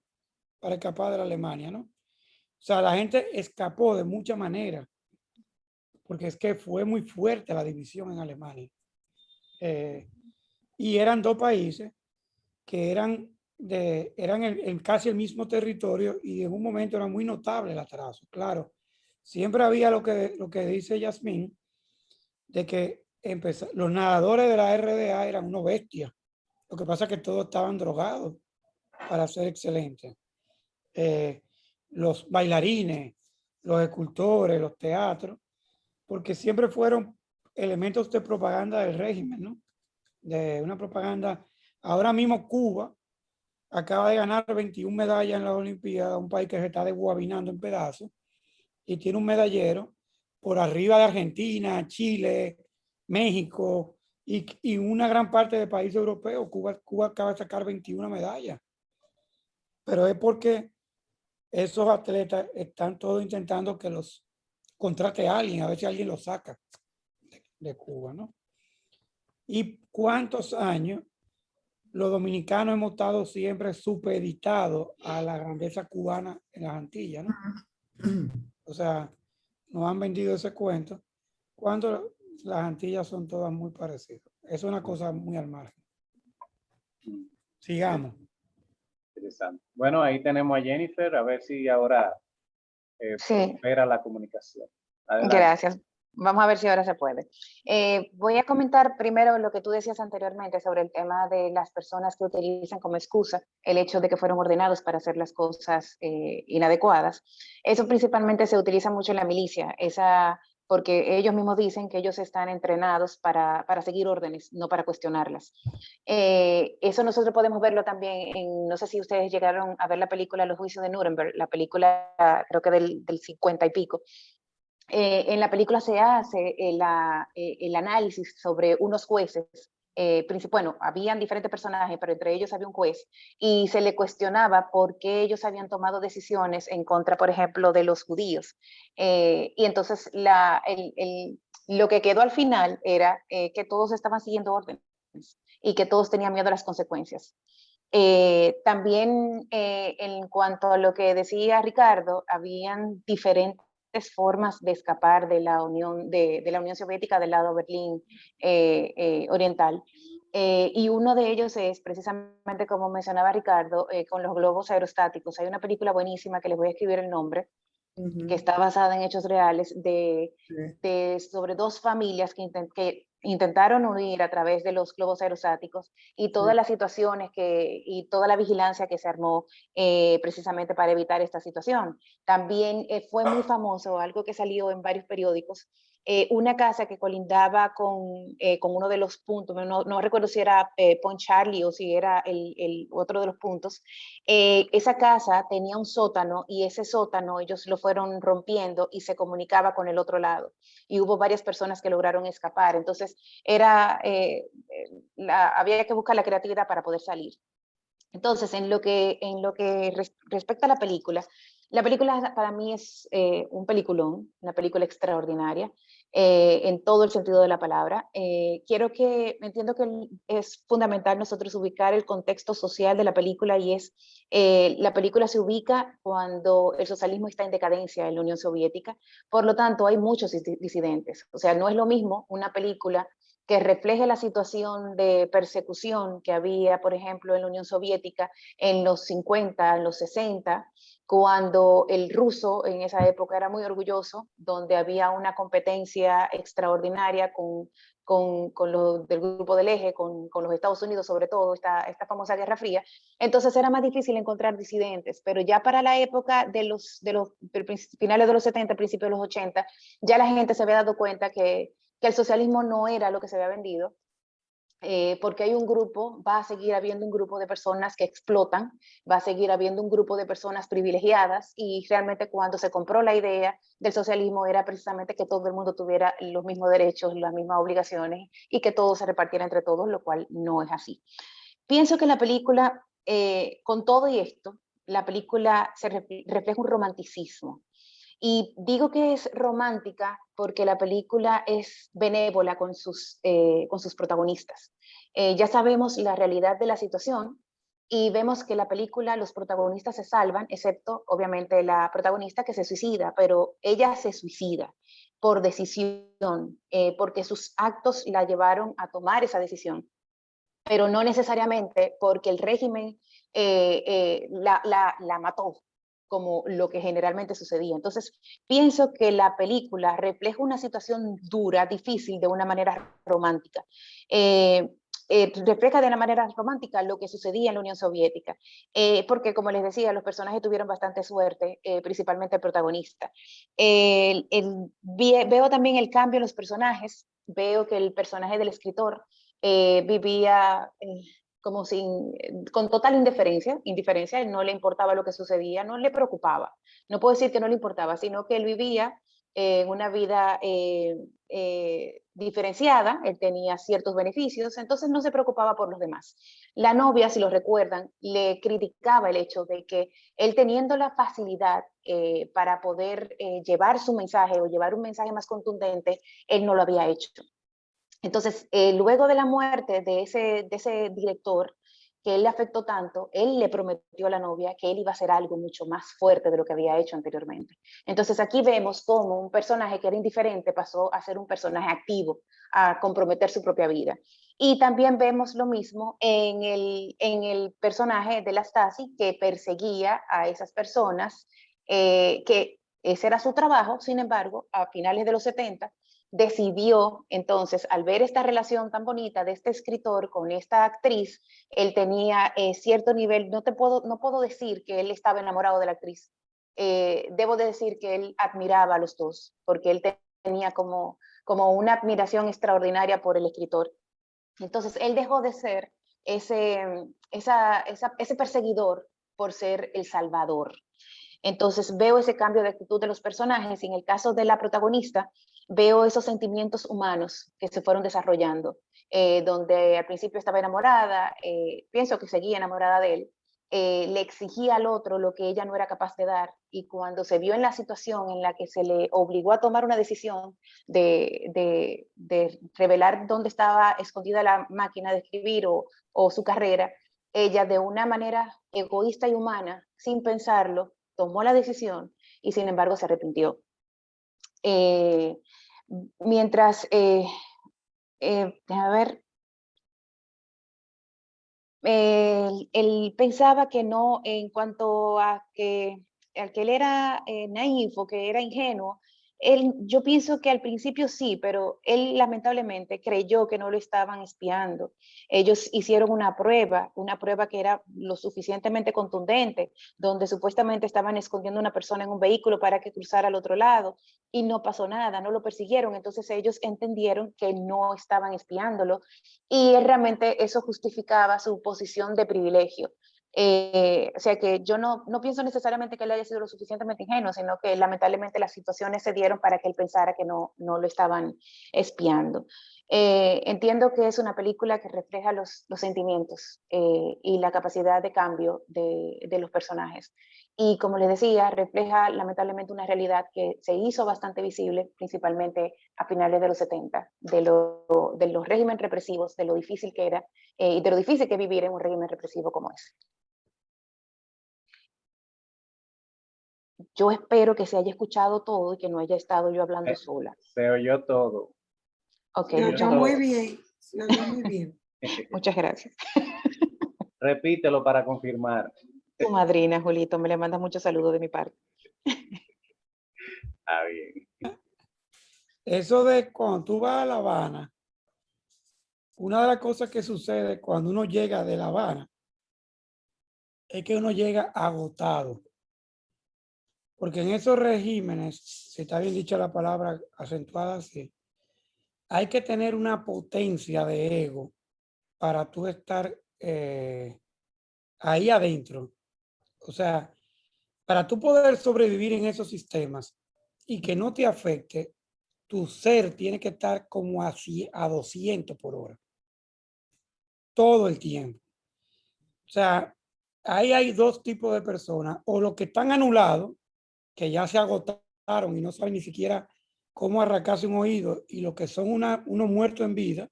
para escapar de la Alemania, ¿no? O sea, la gente escapó de muchas maneras, porque es que fue muy fuerte la división en Alemania. Y eran 2 países que eran en casi el mismo territorio, y en un momento era muy notable el atraso. Claro, siempre había lo que dice Yasmín, de que los nadadores de la RDA eran unos bestias. Lo que pasa es que todos estaban drogados para ser excelentes. Los bailarines, los escultores, los teatros, porque siempre fueron elementos de propaganda del régimen, ¿no? De una propaganda. Ahora mismo Cuba acaba de ganar 21 medallas en la Olimpiada, un país que se está desguabinando en pedazos, y tiene un medallero por arriba de Argentina, Chile, México y una gran parte de países europeos. Cuba acaba de sacar 21 medallas. Pero es porque esos atletas están todos intentando que los contrate a alguien, a ver si alguien los saca de Cuba, ¿no? ¿Y cuántos años los dominicanos hemos estado siempre supeditados a la grandeza cubana en las Antillas, ¿no? O sea, nos han vendido ese cuento cuando las Antillas son todas muy parecidas. Es una cosa muy al margen. Sigamos. Interesante. Bueno, ahí tenemos a Jennifer, a ver si ahora Sí. prospera la comunicación. Adelante. Gracias. Vamos a ver si ahora se puede. Voy a comentar primero lo que tú decías anteriormente sobre el tema de las personas que utilizan como excusa el hecho de que fueron ordenados para hacer las cosas inadecuadas. Eso principalmente se utiliza mucho en la milicia, porque ellos mismos dicen que ellos están entrenados para seguir órdenes, no para cuestionarlas. Eso nosotros podemos verlo también no sé si ustedes llegaron a ver la película Los Juicios de Nuremberg, la película creo que del 50 y pico. En la película se hace el análisis sobre unos jueces bueno, habían diferentes personajes, pero entre ellos había un juez, y se le cuestionaba por qué ellos habían tomado decisiones en contra, por ejemplo, de los judíos. Y entonces lo que quedó al final era que todos estaban siguiendo órdenes y que todos tenían miedo a las consecuencias. También en cuanto a lo que decía Ricardo, habían diferentes formas de escapar de la Unión Soviética del lado Berlín Oriental. Y uno de ellos es precisamente, como mencionaba Ricardo, con los globos aerostáticos. Hay una película buenísima que les voy a escribir el nombre, que está basada en hechos reales sobre dos familias que intentaron huir a través de los globos aerostáticos y todas las situaciones y toda la vigilancia que se armó precisamente para evitar esta situación. También fue muy famoso, algo que salió en varios periódicos, una casa que colindaba con uno de los puntos, no recuerdo si era Point Charlie o si era el otro de los puntos. Esa casa tenía un sótano y ese sótano ellos lo fueron rompiendo y se comunicaba con el otro lado. Y hubo varias personas que lograron escapar. Entonces había que buscar la creatividad para poder salir. Entonces, en lo que respecta a la película para mí es un peliculón, una película extraordinaria, en todo el sentido de la palabra. Entiendo que es fundamental nosotros ubicar el contexto social de la película, y la película se ubica cuando el socialismo está en decadencia en la Unión Soviética. Por lo tanto, hay muchos disidentes. O sea, no es lo mismo una película que refleje la situación de persecución que había, por ejemplo, en la Unión Soviética en los 50, en los 60, cuando el ruso en esa época era muy orgulloso, donde había una competencia extraordinaria con los del Grupo del Eje, con los Estados Unidos, sobre todo, esta famosa Guerra Fría. Entonces era más difícil encontrar disidentes, pero ya para la época de los finales de los 70, principios de los 80, ya la gente se había dado cuenta que el socialismo no era lo que se había vendido, porque va a seguir habiendo un grupo de personas que explotan, va a seguir habiendo un grupo de personas privilegiadas, y realmente cuando se compró la idea del socialismo era precisamente que todo el mundo tuviera los mismos derechos, las mismas obligaciones, y que todo se repartiera entre todos, lo cual no es así. Pienso que la película, con todo y esto, la película refleja un romanticismo. Y digo que es romántica porque la película es benévola con sus protagonistas. Ya sabemos la realidad de la situación y vemos que en la película los protagonistas se salvan, excepto obviamente la protagonista, que se suicida, pero ella se suicida por decisión, porque sus actos la llevaron a tomar esa decisión, pero no necesariamente porque el régimen la mató, como lo que generalmente sucedía. Entonces, pienso que la película refleja una situación dura, difícil, de una manera romántica. Refleja de una manera romántica lo que sucedía en la Unión Soviética, porque, como les decía, los personajes tuvieron bastante suerte, principalmente el protagonista. Veo también el cambio en los personajes. Veo que el personaje del escritor vivía con total indiferencia, no le importaba lo que sucedía, no le preocupaba. No puedo decir que no le importaba, sino que él vivía una vida diferenciada, él tenía ciertos beneficios, entonces no se preocupaba por los demás. La novia, si lo recuerdan, le criticaba el hecho de que él, teniendo la facilidad para poder llevar su mensaje o llevar un mensaje más contundente, él no lo había hecho. Entonces, luego de la muerte de ese director, que él le afectó tanto, él le prometió a la novia que él iba a hacer algo mucho más fuerte de lo que había hecho anteriormente. Entonces, aquí vemos cómo un personaje que era indiferente pasó a ser un personaje activo, a comprometer su propia vida. Y también vemos lo mismo en el personaje de la Stasi, que perseguía a esas personas, que ese era su trabajo. Sin embargo, a finales de los 70, decidió entonces, al ver esta relación tan bonita de este escritor con esta actriz, él tenía cierto nivel, no puedo decir que él estaba enamorado de la actriz, debo de decir que él admiraba a los dos, porque él tenía como una admiración extraordinaria por el escritor. Entonces él dejó de ser ese perseguidor por ser el salvador. Entonces veo ese cambio de actitud de los personajes y en el caso de la protagonista veo esos sentimientos humanos que se fueron desarrollando, donde al principio estaba enamorada, pienso que seguía enamorada de él, le exigía al otro lo que ella no era capaz de dar, y cuando se vio en la situación en la que se le obligó a tomar una decisión de revelar dónde estaba escondida la máquina de escribir o su carrera, ella de una manera egoísta y humana, sin pensarlo, tomó la decisión y sin embargo se arrepintió. Mientras, a ver, él pensaba que no, en cuanto a que él era naif o que era ingenuo, yo pienso que al principio sí, pero él lamentablemente creyó que no lo estaban espiando. Ellos hicieron una prueba que era lo suficientemente contundente, donde supuestamente estaban escondiendo a una persona en un vehículo para que cruzara al otro lado y no pasó nada, no lo persiguieron. Entonces ellos entendieron que no estaban espiándolo y realmente eso justificaba su posición de privilegio. O sea que yo no pienso necesariamente que él haya sido lo suficientemente ingenuo, sino que lamentablemente las situaciones se dieron para que él pensara que no lo estaban espiando. Entiendo que es una película que refleja los sentimientos y la capacidad de cambio de los personajes. Y como les decía, refleja lamentablemente una realidad que se hizo bastante visible, principalmente a finales de los 70, de los regímenes represivos, de lo difícil que era y de lo difícil que es vivir en un régimen represivo como ese. Yo espero que se haya escuchado todo y que no haya estado yo hablando sola. Se oyó todo. Ok, Se oyó muy bien, se oyó muy bien. Muchas gracias. Repítelo para confirmar. Tu madrina, Julito, me le manda muchos saludos de mi parte. Ah, bien. Eso de cuando tú vas a La Habana, una de las cosas que sucede cuando uno llega de La Habana es que uno llega agotado. Porque en esos regímenes, si está bien dicha la palabra acentuada así, hay que tener una potencia de ego para tú estar ahí adentro. O sea, para tú poder sobrevivir en esos sistemas y que no te afecte, tu ser tiene que estar como así a 200 por hora. Todo el tiempo. O sea, ahí hay dos tipos de personas, o los que están anulados, que ya se agotaron y no saben ni siquiera cómo arrancarse un oído, y los que son unos muertos en vida,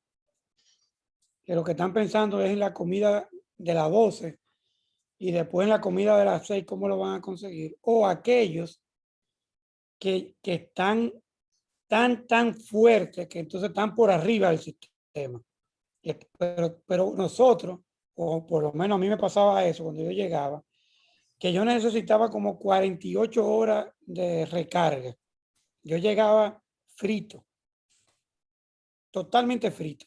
que lo que están pensando es en la comida de las 12 y después en la comida de las 6, cómo lo van a conseguir, o aquellos que están tan fuertes que entonces están por arriba del sistema. Pero nosotros, o por lo menos a mí me pasaba eso cuando yo llegaba, que yo necesitaba como 48 horas de recarga. Yo llegaba frito, totalmente frito.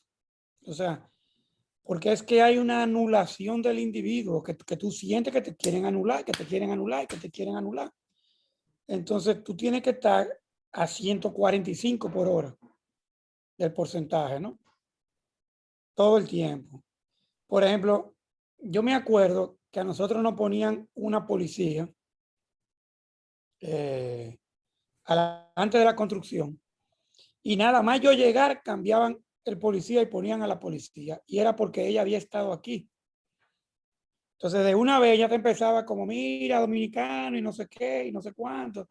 O sea, porque es que hay una anulación del individuo, que tú sientes que te quieren anular, que te quieren anular, que te quieren anular. Entonces tú tienes que estar a 145 por hora del porcentaje, ¿no? Todo el tiempo. Por ejemplo, yo me acuerdo que a nosotros nos ponían una policía antes de la construcción, y nada más yo llegar cambiaban el policía y ponían a la policía, y era porque ella había estado aquí. Entonces de una vez ya te empezaba como, mira, dominicano y no sé qué y no sé cuánto,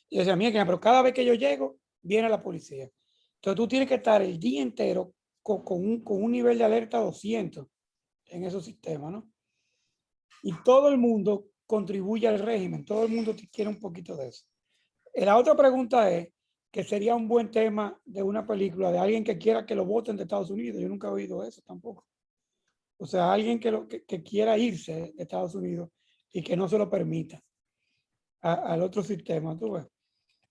y decía, mira, pero cada vez que yo llego viene la policía. Entonces tú tienes que estar el día entero con un nivel de alerta 200 en esos sistemas, ¿no? Y todo el mundo contribuye al régimen, todo el mundo quiere un poquito de eso. La otra pregunta es que sería un buen tema de una película de alguien que quiera que lo voten de Estados Unidos. Yo nunca he oído eso tampoco. O sea, alguien que quiera irse de Estados Unidos y que no se lo permita al otro sistema, ¿tú ves?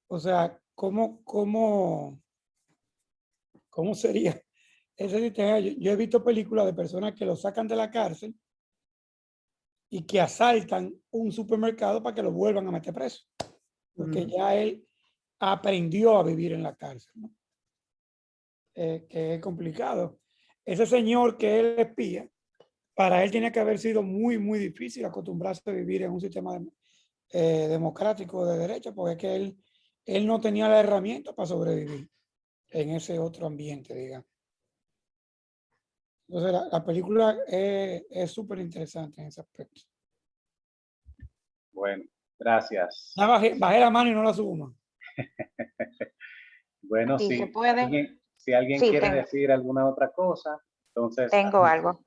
O sea, ¿cómo sería ese sistema? Yo he visto películas de personas que lo sacan de la cárcel y que asaltan un supermercado para que lo vuelvan a meter preso. Porque ya él aprendió a vivir en la cárcel, ¿no? Que es complicado. Ese señor que él espía, para él tiene que haber sido muy, muy difícil acostumbrarse a vivir en un sistema democrático de derecha, porque es que él no tenía la herramienta para sobrevivir en ese otro ambiente, digamos. Entonces, la película es súper interesante en ese aspecto. Bueno, gracias. Ya bajé la mano y no la subo más. Bueno, Sí, sí. se puede. Si alguien Sí, quiere tengo. decir alguna otra cosa, entonces Tengo algo.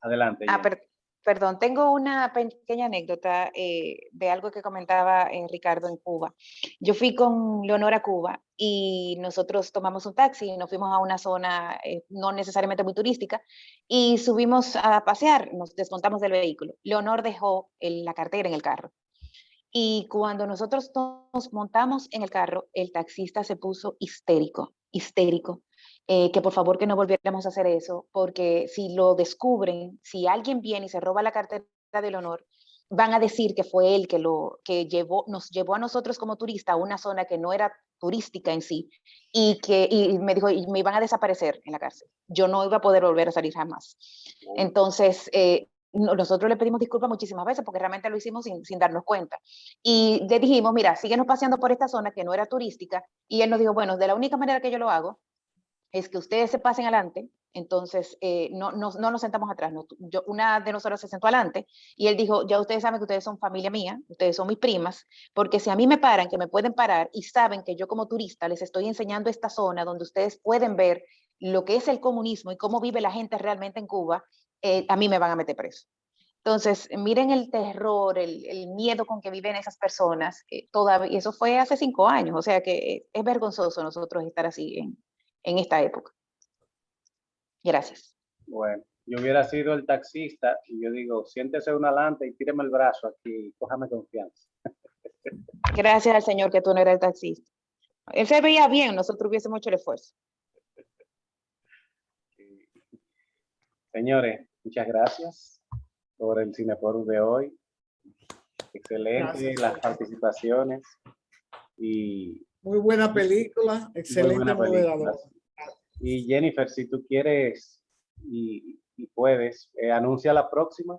adelante. Ah, Jenny. perdón, tengo una pequeña anécdota de algo que comentaba Ricardo en Cuba. Yo fui con Leonor a Cuba y nosotros tomamos un taxi y nos fuimos a una zona no necesariamente muy turística y subimos a pasear, nos desmontamos del vehículo. Leonor dejó la cartera en el carro. Y cuando nosotros nos montamos en el carro, el taxista se puso histérico, que por favor que no volviéramos a hacer eso, porque si lo descubren, si alguien viene y se roba la cartera de Leonor, van a decir que fue él que nos llevó a nosotros como turista a una zona que no era turística en sí, y me dijo, y me iban a desaparecer en la cárcel. Yo no iba a poder volver a salir jamás. Entonces, nosotros le pedimos disculpas muchísimas veces porque realmente lo hicimos sin darnos cuenta. Y le dijimos, mira, síguenos paseando por esta zona que no era turística. Y él nos dijo, bueno, de la única manera que yo lo hago es que ustedes se pasen adelante. Entonces, no nos sentamos atrás. Una de nosotros se sentó adelante y él dijo, ya ustedes saben que ustedes son familia mía, ustedes son mis primas, porque si a mí me paran, que me pueden parar y saben que yo como turista les estoy enseñando esta zona donde ustedes pueden ver lo que es el comunismo y cómo vive la gente realmente en Cuba, a mí me van a meter preso. Entonces, miren el terror, el miedo con que viven esas personas, todavía, y eso fue hace 5 años, o sea que es vergonzoso nosotros estar así en esta época. Gracias. Bueno, yo hubiera sido el taxista y yo digo, siéntese uno adelante y tíreme el brazo aquí, cójame confianza. Gracias al Señor que tú no eras el taxista. Él se veía bien, nosotros hubiésemos hecho el esfuerzo. Señores, muchas gracias por el Cineforum de hoy. Excelente Gracias. las participaciones y Muy buena película, excelente buena película. moderador. Y Jennifer, si tú quieres y puedes, anuncia la próxima.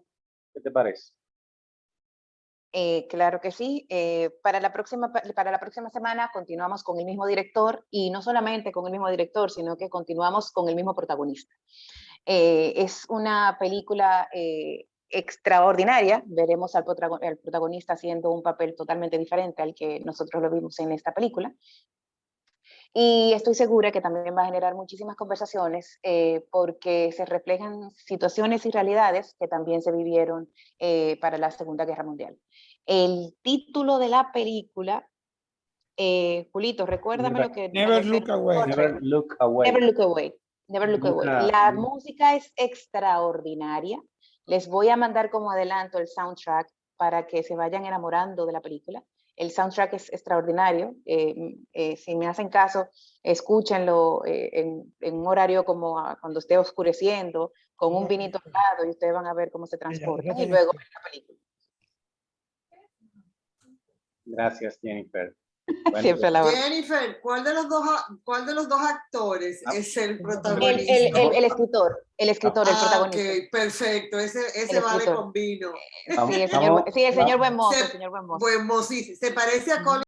¿Qué te parece? Claro que sí. Para la próxima semana continuamos con el mismo director y no solamente con el mismo director, sino que continuamos con el mismo protagonista. Es una película extraordinaria. Veremos al protagonista haciendo un papel totalmente diferente al que nosotros lo vimos en esta película. Y estoy segura que también va a generar muchísimas conversaciones porque se reflejan situaciones y realidades que también se vivieron para la Segunda Guerra Mundial. El título de la película, Julito, recuérdame lo que... Never Look Away. Never Look Away. Never Look Away. Never Look Away. La música es extraordinaria. Les voy a mandar como adelanto el soundtrack para que se vayan enamorando de la película. El soundtrack es extraordinario. Si me hacen caso, escúchenlo en un horario como cuando esté oscureciendo, con un vinito al lado, y ustedes van a ver cómo se transportan y luego ven la película. Gracias, Jennifer. Bueno, Siempre la verdad. Jennifer, ¿cuál de los dos actores es el protagonista? El escritor, el protagonista. Ok, perfecto, ese vale con vino. Sí, el señor Buen Mozo, Buen Mozo, sí, se parece a Colin